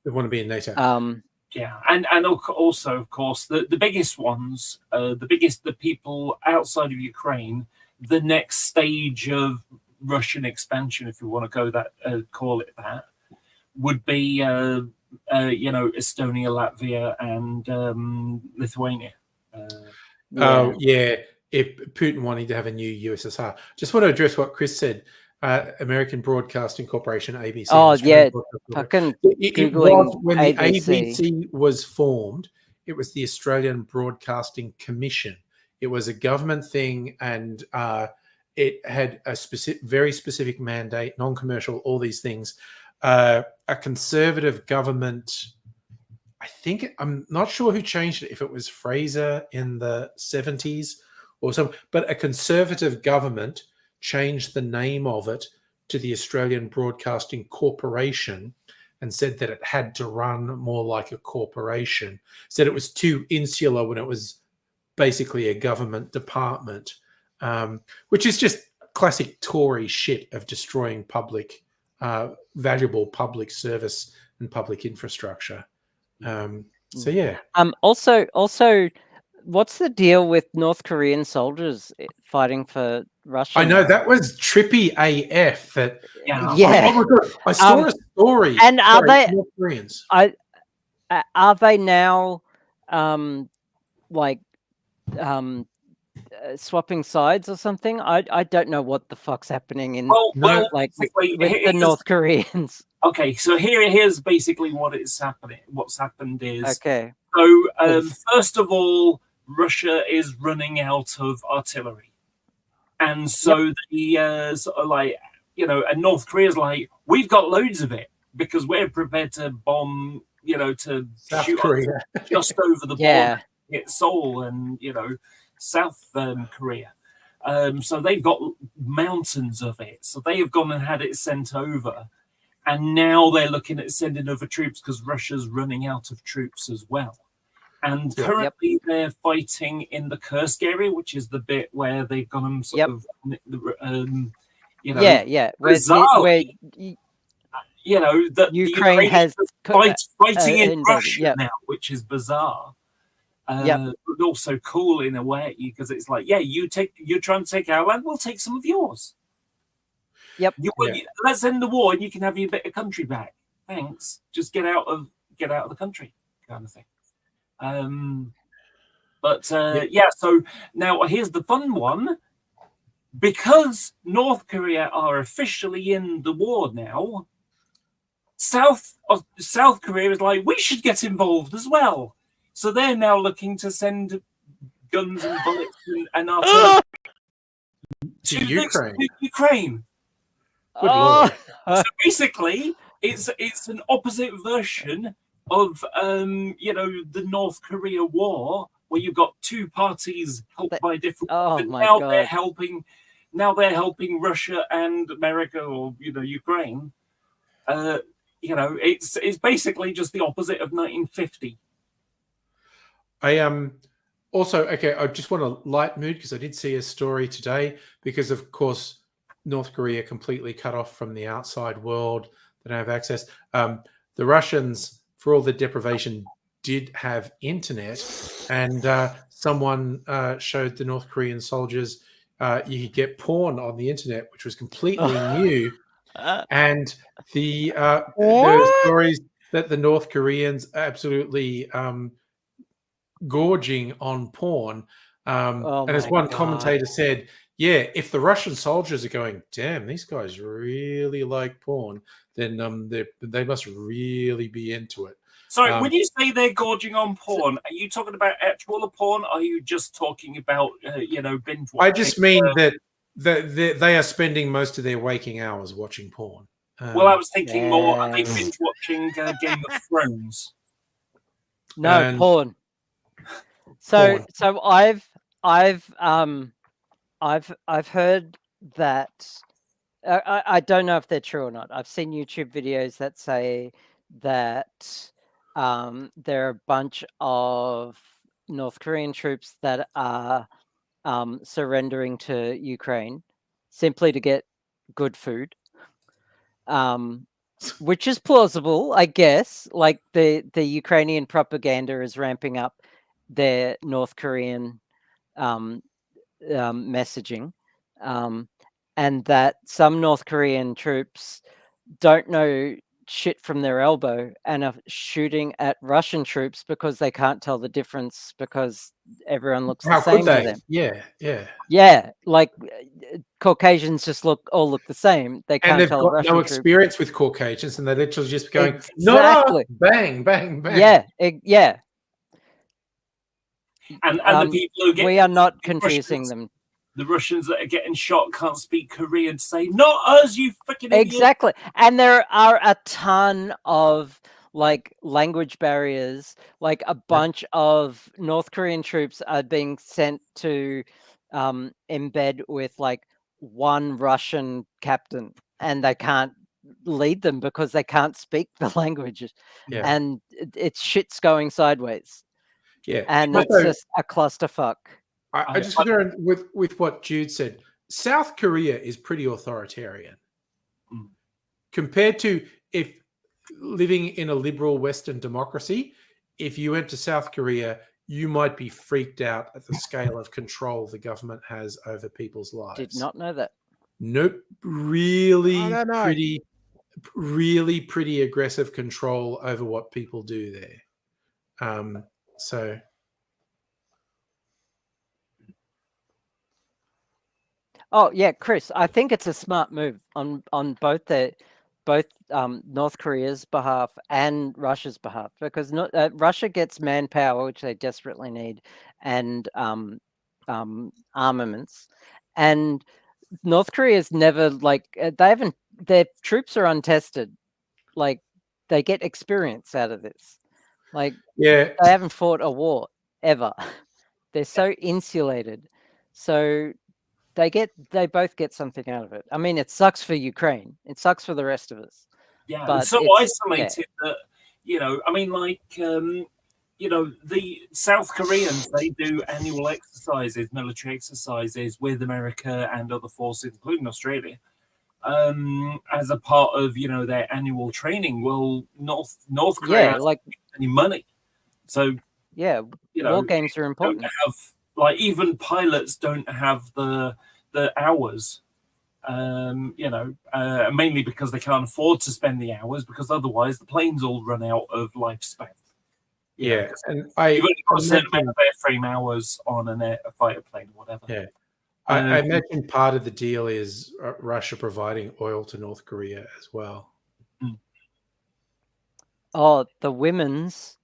They want to be in NATO. Yeah, and also, of course, the biggest ones, the people outside of Ukraine, the next stage of Russian expansion, if you want to go that, call it that, would be, Estonia, Latvia, and Lithuania. Oh, yeah. If Putin wanting to have a new USSR. Just want to address what Chris said. American Broadcasting Corporation, ABC. Oh, yeah. Fucking Fucking Googling when ABC. the ABC was formed, it was the Australian Broadcasting Commission. It was a government thing, and it had a very specific mandate, non-commercial, all these things. A conservative government, I think, I'm not sure who changed it, if it was Fraser in the 70s or something, but a conservative government changed the name of it to the Australian Broadcasting Corporation and said that it had to run more like a corporation. Said it was too insular when it was basically a government department, which is just classic Tory shit of destroying valuable public service and public infrastructure. So yeah. Also, what's the deal with North Korean soldiers fighting for Russia? I know that was trippy AF. That Yeah. Oh my God. I saw a story. And are they North Koreans? Are they now swapping sides or something? I don't know what the fuck's happening in with the North Koreans. Okay, so here's basically what's happened is okay. So first of all, Russia is running out of artillery, and so the sort of and North Korea's like, we've got loads of it because we're prepared to bomb, to South shoot Korea. just over the border, hit Seoul and South Korea. So they've got mountains of it. So they have gone and had it sent over. And now they're looking at sending over troops because Russia's running out of troops as well. And currently they're fighting in the Kursk area, which is the bit where they've gone sort of, where Ukraine has fighting in Russia now, which is bizarre. But also cool in a way, because it's like, you're trying to take our land, we'll take some of yours. Yep. Let's end the war, and you can have your bit of country back. Thanks. Just get out of the country, kind of thing. So now here's the fun one. Because North Korea are officially in the war now, South Korea is like, we should get involved as well. So they're now looking to send guns and bullets and artillery to Ukraine. Good Lord. So basically, it's an opposite version of the North Korea war, where you've got two parties helped by different. Now they're helping Russia and America, or Ukraine. It's basically just the opposite of 1950. I also, I just want a light mood because I did see a story today, because of course North Korea completely cut off from the outside world. They don't have access. The Russians, for all the deprivation, did have internet, and someone showed the North Korean soldiers you could get porn on the internet, which was completely new. And there were stories that the North Koreans absolutely gorging on porn. And as one commentator said, yeah, if the Russian soldiers are going, damn, these guys really like porn, then they must really be into it. Sorry, when you say they're gorging on porn, are you talking about actual porn? Or are you just talking about, binge watching? I just mean that they are spending most of their waking hours watching porn. Well, I was thinking more, are they binge watching Game of Thrones? No, porn. So I've heard that. I don't know if they're true or not. I've seen YouTube videos that say that there are a bunch of North Korean troops that are surrendering to Ukraine simply to get good food, which is plausible, I guess. Like the Ukrainian propaganda is ramping up their North Korean messaging, and that some North Korean troops don't know shit from their elbow and are shooting at Russian troops because they can't tell the difference because everyone looks the same to them. Yeah. Like Caucasians just all look the same. They can't tell. And they've got no experience with Caucasians, and they're literally just going, exactly. No, bang, bang, bang. Yeah. And the people who get, we are not confusing them. The Russians that are getting shot can't speak Korean to say, not us, you freaking idiot. Exactly. And there are a ton of like language barriers. Like a bunch of North Korean troops are being sent to embed with like one Russian captain, and they can't lead them because they can't speak the languages. Yeah. And it's shit's going sideways. Yeah. And it's just a clusterfuck. I just agree with what Jude said. South Korea is pretty authoritarian compared to if living in a liberal Western democracy. If you went to South Korea, you might be freaked out at the scale of control the government has over people's lives. Did not know that. Nope. Really pretty aggressive control over what people do there. So. Oh yeah, Chris, I think it's a smart move on both North Korea's behalf and Russia's behalf, because Russia gets manpower, which they desperately need, and armaments, and North Korea's never their troops are untested, like they get experience out of this, like they haven't fought a war ever. They're so insulated, so. They both get something out of it. I mean, it sucks for Ukraine. It sucks for the rest of us. Yeah, but it's so isolated that, the South Koreans, they do annual exercises, military exercises with America and other forces, including Australia, as a part of, their annual training. Well, North Korea hasn't any money. So, war games are important. Even pilots don't have the hours, mainly because they can't afford to spend the hours, because otherwise the planes all run out of lifespan. And you've only got a certain amount of airframe hours on a fighter plane or whatever. Yeah, I imagine part of the deal is Russia providing oil to North Korea as well. Oh, the women's.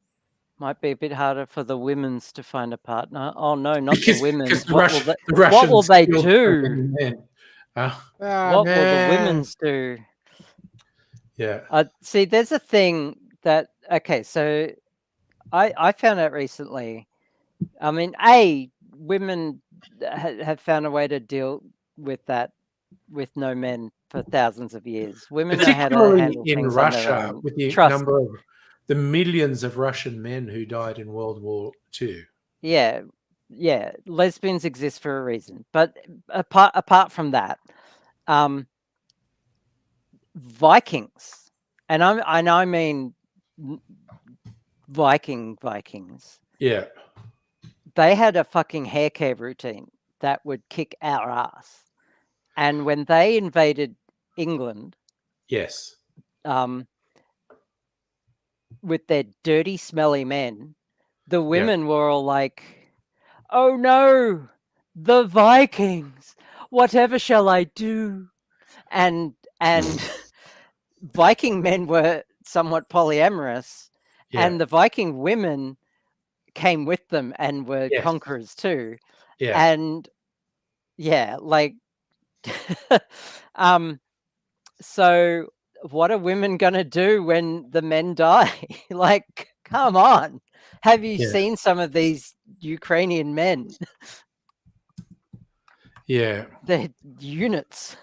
Might be a bit harder for the women's to find a partner. Oh no, not the women's. What will they do? What will the women's do? Yeah. See, there's a thing that so I found out recently. I mean, women have found a way to deal with that with no men for thousands of years. Women know how to handle in things Russia with the number of the millions of Russian men who died in World War II. Yeah, lesbians exist for a reason. But apart from that, Vikings, and I mean Vikings. Yeah, they had a fucking hair care routine that would kick our ass. And when they invaded England, Yes. with their dirty, smelly men, the women were all like, "Oh no, the Vikings! Whatever shall I do?" And Viking men were somewhat polyamorous, and the Viking women came with them and were conquerors too. Yeah. And like, so what are women gonna do when the men die? Like, come on. Have you seen some of these Ukrainian men? Yeah. They're units.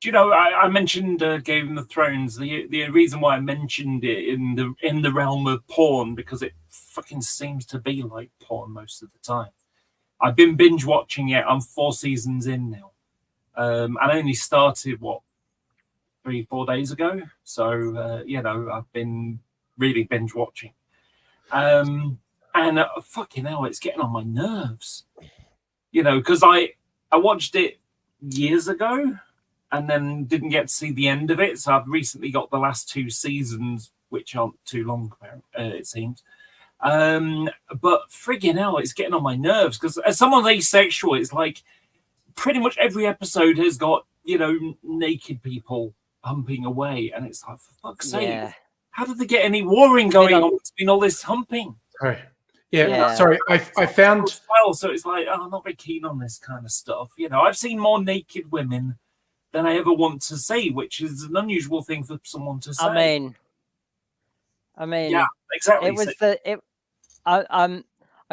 Do you know, I mentioned Game of Thrones. The reason why I mentioned it in the realm of porn, because it fucking seems to be like porn most of the time. I've been binge watching it. I'm 4 seasons in now. I only started 3-4 days ago. So I've been really binge watching. And fucking hell, it's getting on my nerves. Because I watched it years ago and then didn't get to see the end of it. So I've recently got the last 2 seasons, which aren't too long, it seems. But friggin' hell, it's getting on my nerves because as someone asexual, it's like pretty much every episode has got, naked people humping away. And it's like, for fuck's sake, how did they get any warring going on between all this humping? Sorry. Sorry. I found... Well, so it's like, I'm not very keen on this kind of stuff. I've seen more naked women than I ever want to see, which is an unusual thing for someone to say. I mean, yeah, exactly. It was I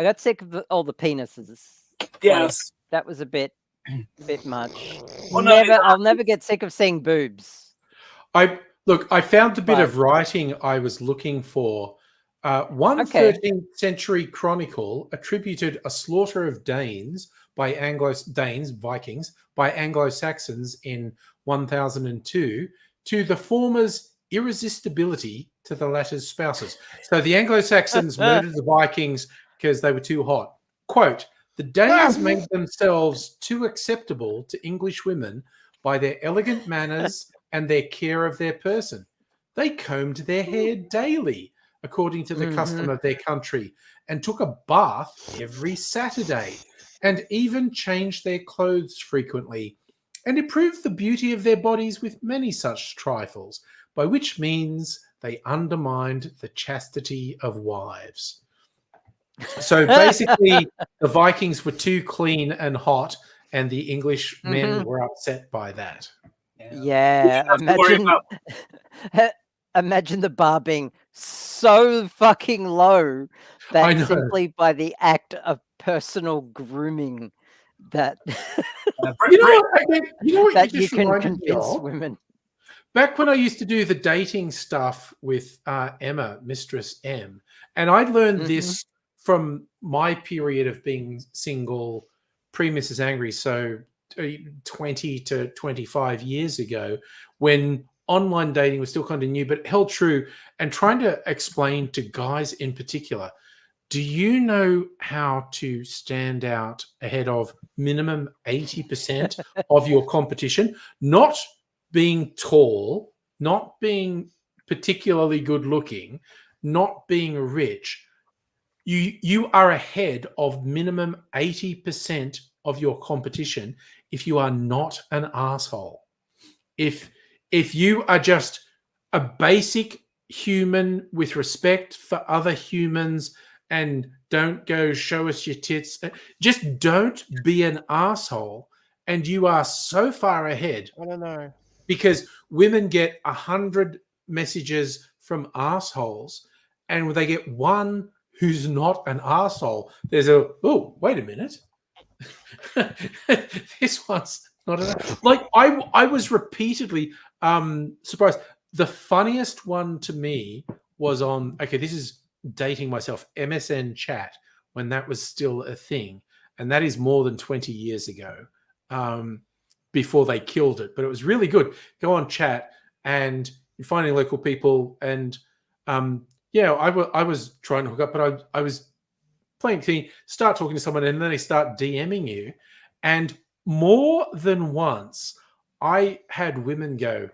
got sick of all the penises. Yes, that was a bit much. Well, I'll never get sick of seeing boobs. I found the bit of writing I was looking for. One 13th century chronicle attributed a slaughter of Vikings by Anglo-Saxons in 1002 to the former's irresistibility to the latter's spouses. So the Anglo-Saxons murdered the Vikings because they were too hot. Quote, the Danes made themselves too acceptable to English women by their elegant manners and their care of their person. They combed their hair daily, according to the custom of their country, and took a bath every Saturday, and even changed their clothes frequently, and improved the beauty of their bodies with many such trifles, by which means they undermined the chastity of wives. So basically, the Vikings were too clean and hot, and the English men were upset by that. Yeah, imagine the bar being so fucking low that simply by the act of personal grooming that that you can convince women. Back when I used to do the dating stuff with Emma, Mistress M, and I learned this from my period of being single pre-Mrs. Angry, so 20 to 25 years ago, when online dating was still kind of new, but held true, and trying to explain to guys in particular, do you know how to stand out ahead of minimum 80% of your competition? Not being tall, not being particularly good looking, not being rich. You are ahead of minimum 80% of your competition if you are not an asshole. If you are just a basic human with respect for other humans and don't go show us your tits, just don't be an asshole, and you are so far ahead. I don't know. Because women get 100 messages from assholes, and when they get one who's not an asshole, there's wait a minute. This one's not an like I was repeatedly surprised. The funniest one to me was on, this is dating myself, MSN Chat, when that was still a thing, and that is more than 20 years ago, before they killed it, but it was really good. Go on Chat and you're finding local people, and I was trying to hook up, but I was plain thing, start talking to someone and then they start DMing you. And more than once, I had women go,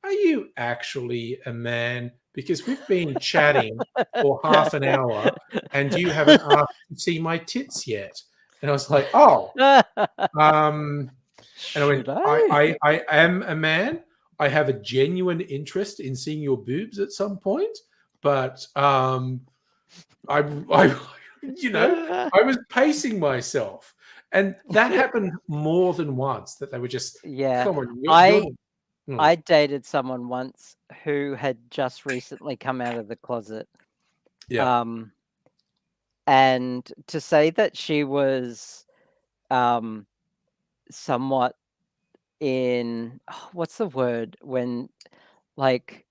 "Are you actually a man? Because we've been chatting for half an hour and you haven't asked to see my tits yet." And I was like, "Oh, and I went, Should I? I am a man. I have a genuine interest in seeing your boobs at some point, but I you know, I was pacing myself." And that happened more than once, that they were just, Yeah. "Come on, I dated someone once who had just recently come out of the closet. Yeah. And to say that she was somewhat in what's the word when like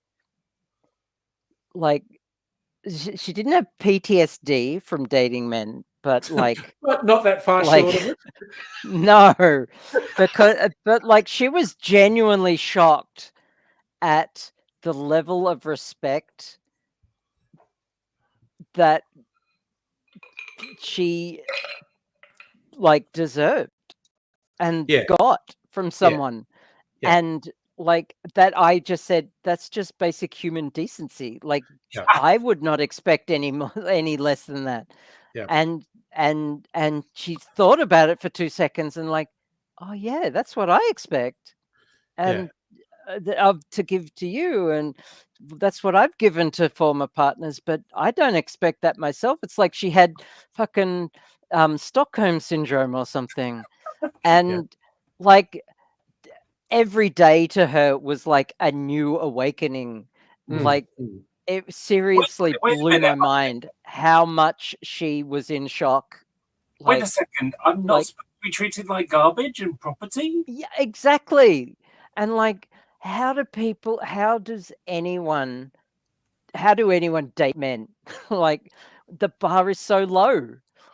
she didn't have PTSD from dating men, but like But not that far like short of it. no, but like she was genuinely shocked at the level of respect that she like deserved and Yeah. got from someone. Yeah. And like that, I just said, that's just basic human decency. Like Yeah. I would not expect any more, any less than that. Yeah. And she thought about it for 2 seconds and like, oh yeah, that's what I expect. And to give to you, and that's what I've given to former partners, but I don't expect that myself. It's like she had fucking Stockholm syndrome or something. And like every day to her was like a new awakening. Like it seriously Wait a blew minute. my mind how much she was in shock. Wait a second. I'm not supposed to be treated like garbage and property? Yeah, exactly. And like, how do anyone date men? Like, the bar is so low.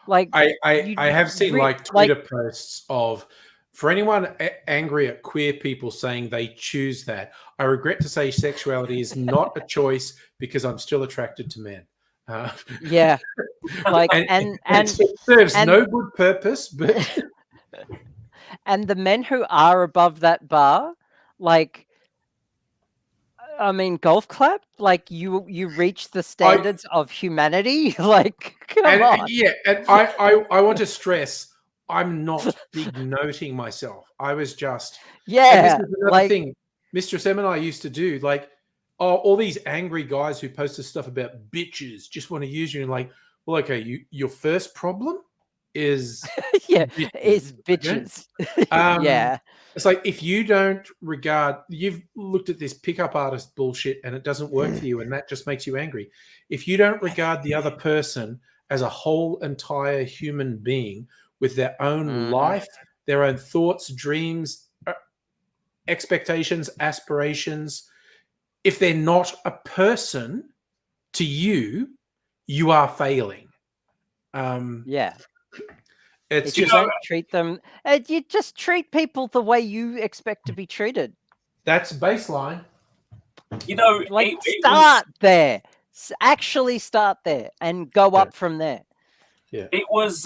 Like, I have seen like Twitter posts of, for anyone angry at queer people saying they choose that, I regret to say sexuality is not a choice because I'm still attracted to men. Yeah, like and it serves no good purpose, but and the men who are above that bar, like, I mean, golf clap, like you reach the standards of humanity. Like, come on. Yeah, and I want to stress, I'm not big noting myself. I was just and this is another thing Mistress Em and I used to do. Like, all these angry guys who posted stuff about bitches just want to use you, and like, well, okay, your first problem is bitches. Yeah. It's like, if you don't regard, you've looked at this pickup artist bullshit and it doesn't work for you, and that just makes you angry. If you don't regard the other person as a whole entire human being with their own life, their own thoughts, dreams, expectations, aspirations, if they're not a person to you, you are failing. Yeah. It's you don't treat them. You just treat people the way you expect to be treated. That's baseline. You know, like start there. Actually start there and go up from there. Yeah. It was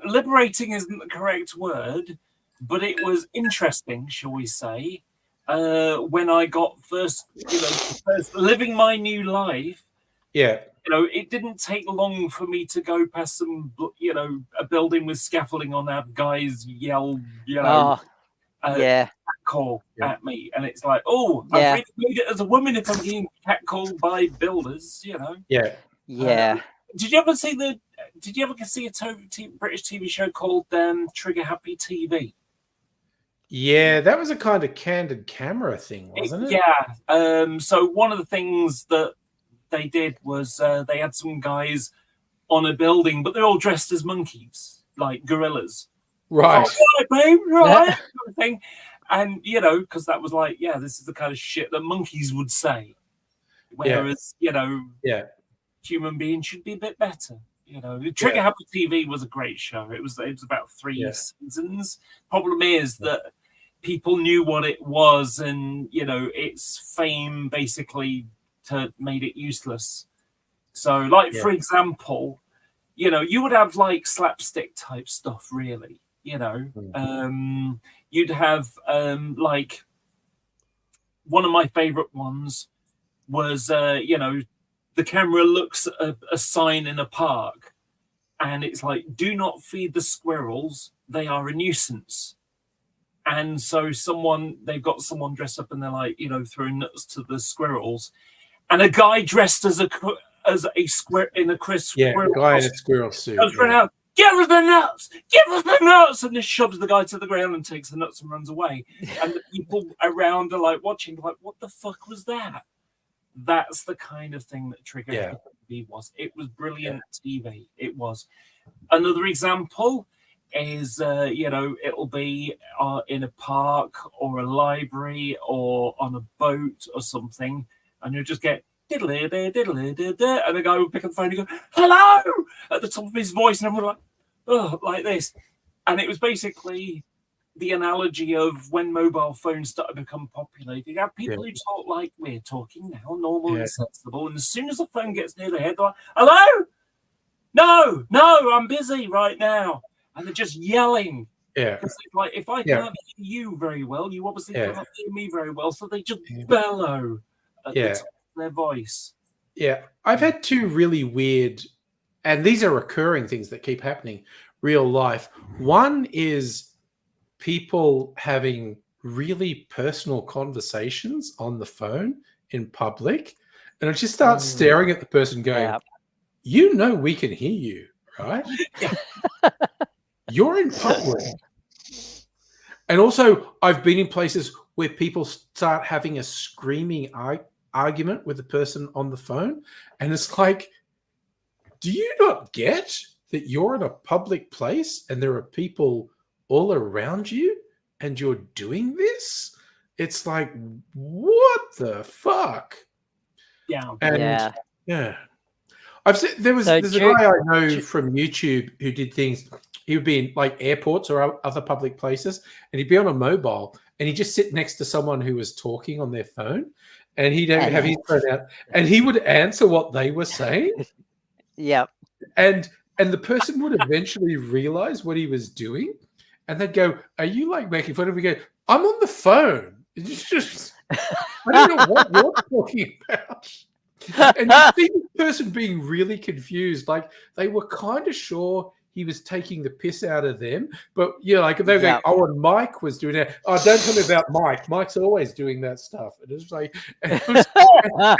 liberating isn't the correct word, but it was interesting, shall we say, when I got first living my new life. Yeah. You know, it didn't take long for me to go past some, a building with scaffolding on, have guys yell, catcall at me, and it's like, I've really made it as a woman if I'm being catcalled by builders, you know. Yeah. Yeah. Did you ever see a British TV show called Trigger Happy TV? Yeah, that was a kind of candid camera thing, wasn't it? Yeah. So one of the things that they did was they had some guys on a building, but they're all dressed as monkeys, like gorillas. Right. Oh, right, babe, right. Kind of thing. And, because that was like, this is the kind of shit that monkeys would say. Whereas, human beings should be a bit better. Trigger Happy TV was a great show. It was about 3 seasons. Problem is that people knew what it was, and, its fame basically made it useless. So, for example, you know, you would have like slapstick type stuff, really. You know, you'd have like one of my favorite ones was, you know, the camera looks at a sign in a park and it's like, do not feed the squirrels. They are a nuisance. And so they've got someone dressed up and they're like, you know, throwing nuts to the squirrels. And a guy dressed as a squirrel in a crisp squirrel. Guy in a squirrel suit. Goes running out, give us the nuts! Give us the nuts! And just shoves the guy to the ground and takes the nuts and runs away. And the people around are like watching, like, what the fuck was that? That's the kind of thing that Trigger TV was. It was brilliant TV. It was. Another example is, you know, it'll be in a park or a library or on a boat or something, and you'll just get diddle diddle, and the guy will pick up the phone and go, hello, at the top of his voice, and everyone like, oh, like this. And it was basically the analogy of when mobile phones started to become popular. You have people who talk like we're talking now, normal and sensible, and as soon as the phone gets near their head, they're like, hello? No, I'm busy right now. And they're just yelling. Yeah. Like, if I can't hear you very well, you obviously can't hear me very well, so they just bellow at the top of their voice. Yeah. I've had two really weird, and these are recurring things that keep happening, real life. One is people having really personal conversations on the phone in public, and I just start staring at the person going, you know we can hear you, right? You're in public. And also, I've been in places where people start having a screaming argument with the person on the phone, and it's like, do you not get that you're in a public place and there are people all around you and you're doing this? It's like, what the fuck? Yeah. And I've seen there's a guy I know from YouTube who did things. He would be in like airports or other public places, and he'd be on a mobile and he'd just sit next to someone who was talking on their phone, and he'd have his phone out and he would answer what they were saying. And the person would eventually realize what he was doing, and they'd go, are you like making fun of me? Go, I'm on the phone. It's just, I don't know what you're talking about. And you see the person being really confused, like they were kind of sure he was taking the piss out of them, but like they were going, oh, and Mike was doing that. Oh, don't tell me about Mike. Mike's always doing that stuff. And it was like, and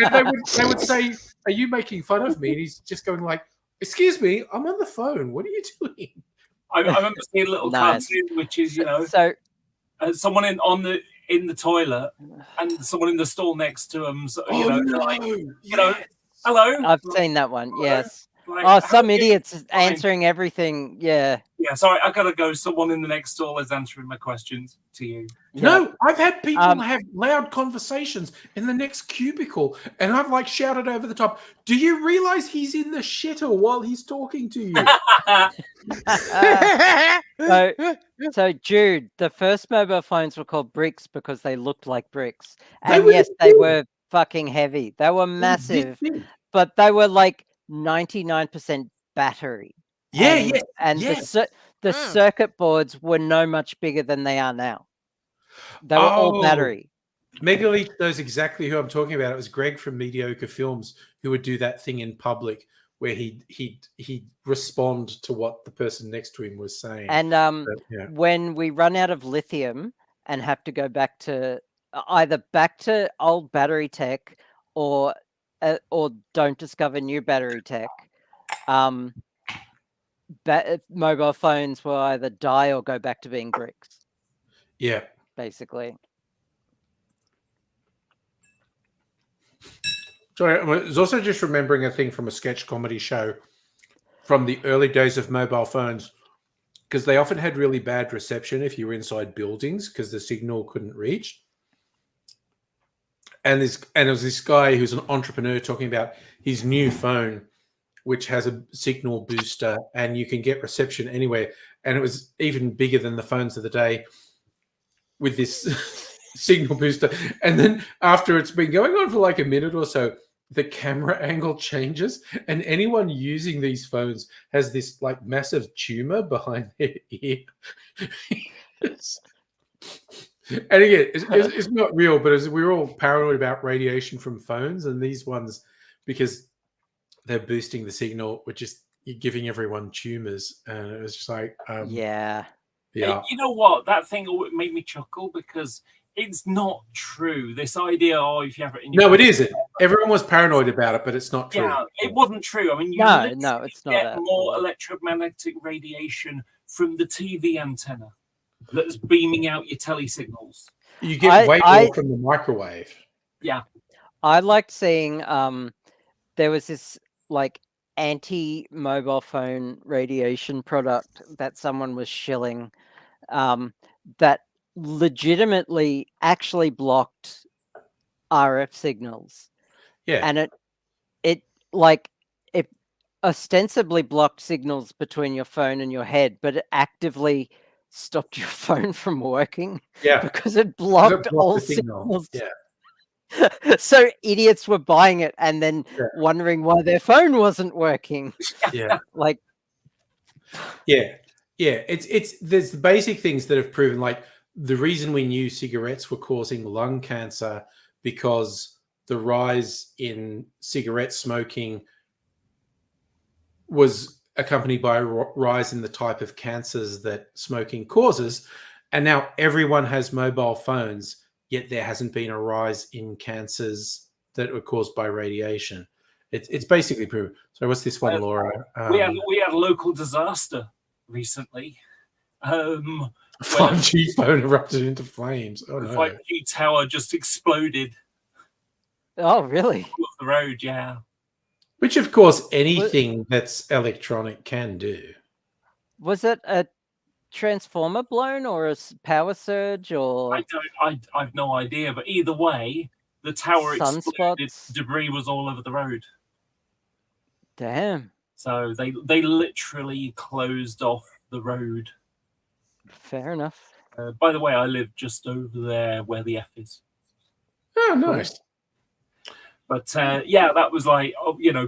they would say, are you making fun of me? And he's just going like, excuse me, I'm on the phone. What are you doing? I remember seeing a little cartoon, which is, you know, someone in the toilet and someone in the stall next to him. So, like, you know, hello. I've seen that one. Yes. Like, some idiots answering everything. Yeah. Yeah. Sorry, I gotta go. Someone in the next stall is answering my questions to you. No, I've had people have loud conversations in the next cubicle, and I've like shouted over the top, do you realize he's in the shitter while he's talking to you? So Jude, the first mobile phones were called bricks because they looked like bricks. And yes, they were fucking heavy. They were massive, but they were like 99% battery. And the circuit boards were no much bigger than they are now. They were all battery. Megaleech knows exactly who I'm talking about. It was Greg from Mediocre Films who would do that thing in public where he'd respond to what the person next to him was saying. And when we run out of lithium and have to go back to either old battery tech or don't discover new battery tech, mobile phones will either die or go back to being bricks. Yeah. Basically. Sorry, I was also just remembering a thing from a sketch comedy show from the early days of mobile phones, because they often had really bad reception if you were inside buildings because the signal couldn't reach. And it was this guy who's an entrepreneur talking about his new phone, which has a signal booster and you can get reception anywhere. And it was even bigger than the phones of the day with this signal booster. And then after it's been going on for like a minute or so, the camera angle changes, and anyone using these phones has this like massive tumor behind their ear. And again, it's not real, but we're all paranoid about radiation from phones, and these ones, because they're boosting the signal, we're just giving everyone tumors, and it was just like, yeah. You know what? That thing made me chuckle because it's not true. This idea, if you have it in your no, it isn't. Everyone was paranoid about it, but it's not true. Yeah, it wasn't true. I mean, you No, it's not. get more electromagnetic radiation from the TV antenna that's beaming out your tele signals. You get way more from the microwave. Yeah. I liked seeing there was this like anti-mobile phone radiation product that someone was shilling that legitimately actually blocked RF signals. Yeah. And it ostensibly blocked signals between your phone and your head, but it actively stopped your phone from working. Yeah. Because it blocked all signals. Yeah. So idiots were buying it and then wondering why their phone wasn't working. Yeah. Like Yeah. It's there's the basic things that have proven, like the reason we knew cigarettes were causing lung cancer because the rise in cigarette smoking was accompanied by a rise in the type of cancers that smoking causes. And now everyone has mobile phones, yet there hasn't been a rise in cancers that were caused by radiation. It's basically proven. So what's this one, Laura? We had a local disaster recently. 5G phone erupted into flames. Oh, no. 5G tower just exploded. Oh, really? Off the road, yeah. Which, of course, anything that's electronic can do. Was it a transformer blown or a power surge, or I've no idea, but either way, the tower exploded. Debris was all over the road. Damn. So they literally closed off the road. Fair enough. By the way, I live just over there where the F is. Oh, nice. But yeah, that was like,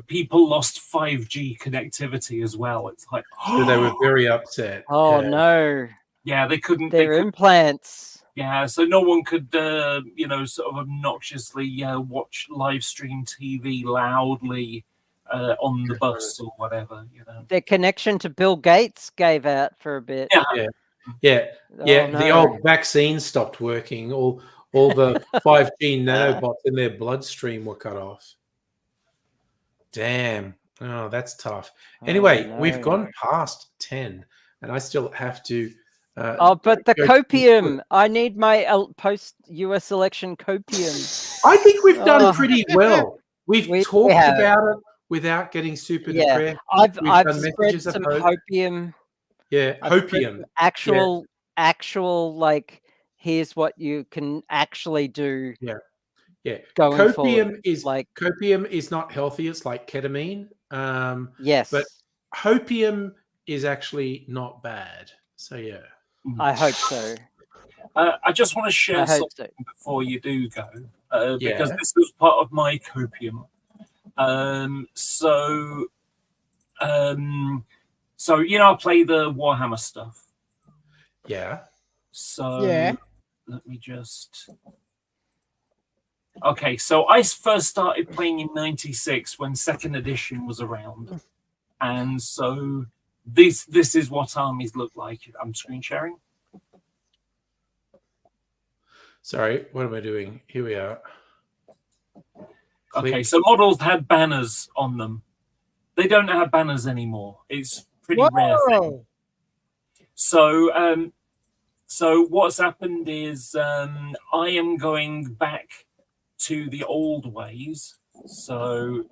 people lost 5G connectivity as well. It's like, so they were very upset. Oh, no. Yeah, they couldn't. Their implants. Yeah, so no one could, sort of obnoxiously watch live stream TV loudly on the bus or whatever. Their connection to Bill Gates gave out for a bit. Yeah. Oh, The old vaccine stopped working. All the 5G nanobots in their bloodstream were cut off. Damn. Oh, that's tough. Anyway, we've gone past 10, and I still have to. But the copium. I need my post-US election copium. I think we've done pretty well. We've talked about it without getting super depressed. I've spread some hopium. Yeah, hopium. Actual like, here's what you can actually do. Yeah. Going forward. Copium is not healthy. It's like ketamine. Yes. But hopium is actually not bad. So yeah. I hope so. I just want to share something before you do go, because this was part of my copium. So I play the Warhammer stuff. Yeah. So let me just. Okay, so I first started playing in '96 when second edition was around, and so this is what armies look like. I'm screen sharing. Sorry, what am I doing? Here we are. Okay, so models had banners on them. They don't have banners anymore. It's pretty rare thing. So, what's happened is I am going back to the old ways. So,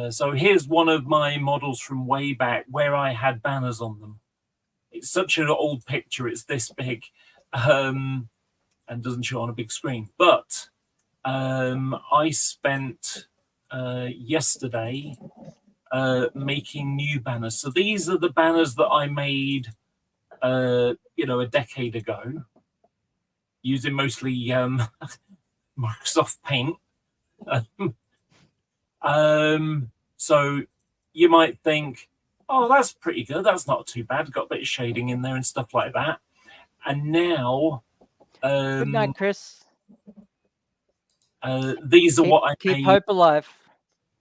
so here's one of my models from way back where I had banners on them. It's such an old picture. It's this big, and doesn't show on a big screen. But I spent yesterday making new banners. So these are the banners that I made, a decade ago, using mostly Microsoft Paint. So you might think, oh, that's pretty good. That's not too bad. Got a bit of shading in there and stuff like that. And now, Good night, Chris. these are what I Keep made. hope alive.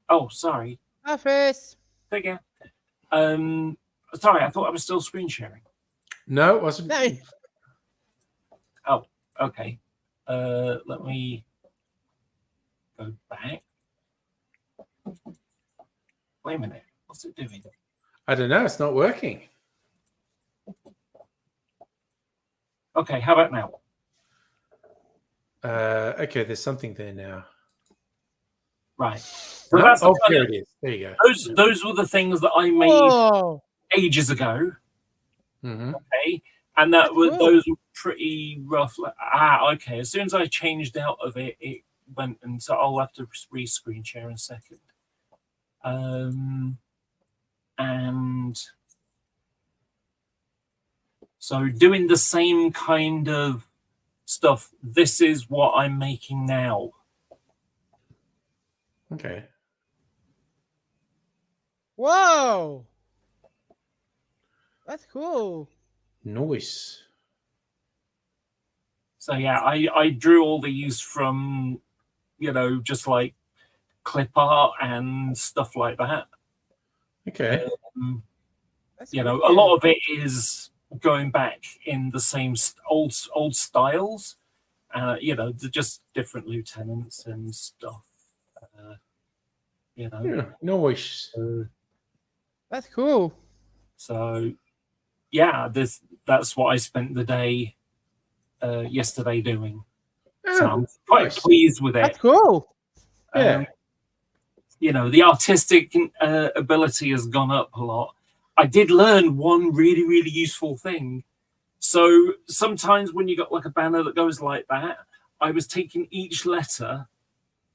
Oh, sorry. Office. Take care. Sorry, I thought I was still screen sharing. No, it wasn't. No. Oh, okay. Let me go back. Wait a minute. What's it doing? I don't know. It's not working. Okay, how about now? Okay, there's something there now. Right. So No? that's the Oh, kind there of- it is. There you go. those were the things that I made Whoa. ages ago. Hmm. Okay, and that That's were cool. those were pretty rough. Okay. As soon as I changed out of it, it went, and so I'll have to re-screen share in a second. And so doing the same kind of stuff. This is what I'm making now. Okay. Whoa. That's cool. Nice. So yeah, I drew all these from, just like clip art and stuff like that. Okay. That's A weird. lot of it is going back in the same old styles. They're just different lieutenants and stuff. Yeah, nice. That's cool. So yeah, that's what I spent the day yesterday doing. So I'm quite nice. pleased with it. That's cool. Yeah. The artistic ability has gone up a lot. I did learn one really, really useful thing. So sometimes when you got like a banner that goes like that, I was taking each letter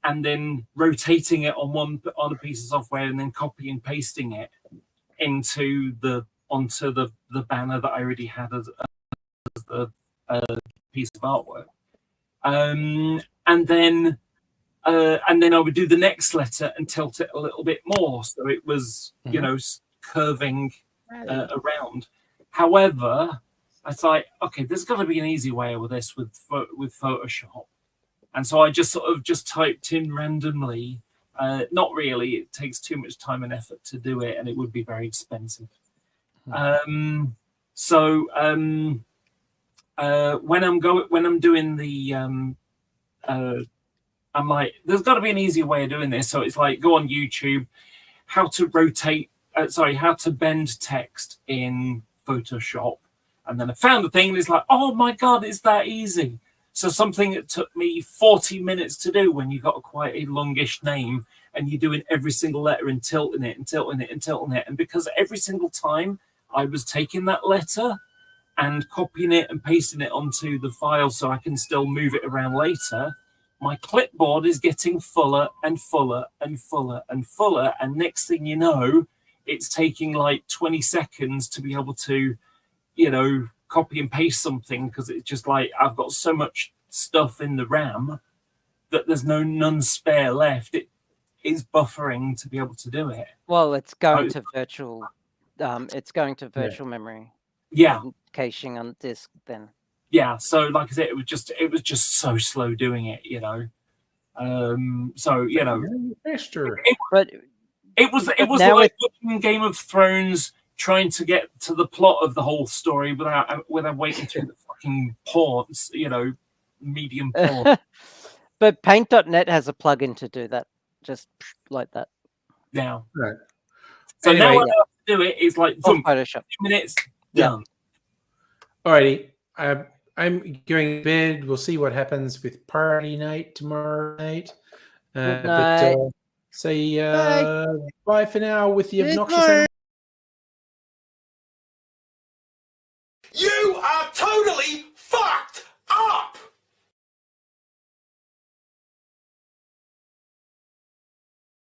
and then rotating it on a piece of software and then copy and pasting it onto the banner that I already had as a piece of artwork. And then I would do the next letter and tilt it a little bit more, so it was curving around. However, I thought, okay, there's got to be an easy way with this with Photoshop, and so I just sort of typed in randomly. Not really; it takes too much time and effort to do it, and it would be very expensive. When I'm doing the I'm like, there's got to be an easier way of doing this. So it's like, go on YouTube, how to bend text in Photoshop. And then I found the thing and it's like, oh my God, it's that easy. So something that took me 40 minutes to do when you've got quite a longish name and you're doing every single letter and tilting it and tilting it and tilting it. And because every single time I was taking that letter and copying it and pasting it onto the file so I can still move it around later, my clipboard is getting fuller and fuller and fuller and fuller. And next thing you know, it's taking like 20 seconds to be able to, copy and paste something, because it's just like I've got so much stuff in the RAM that there's none spare left. It is buffering to be able to do it. Well, it's going to virtual. It's going to virtual memory. Yeah. Caching on disk then. Yeah, so like I said, it was just so slow doing it, Faster. But it was now like watching Game of Thrones, trying to get to the plot of the whole story without waiting through the fucking ports, medium porn. But Paint.net has a plugin to do that, just like that. Yeah. Right. So Anyway, now what I have to do it is like Or boom, Photoshop. 2 minutes Yeah. done. Alrighty. I'm going to bed. We'll see what happens with party night tomorrow night. Good night. Say bye for now with the Good obnoxious. night. You are totally fucked!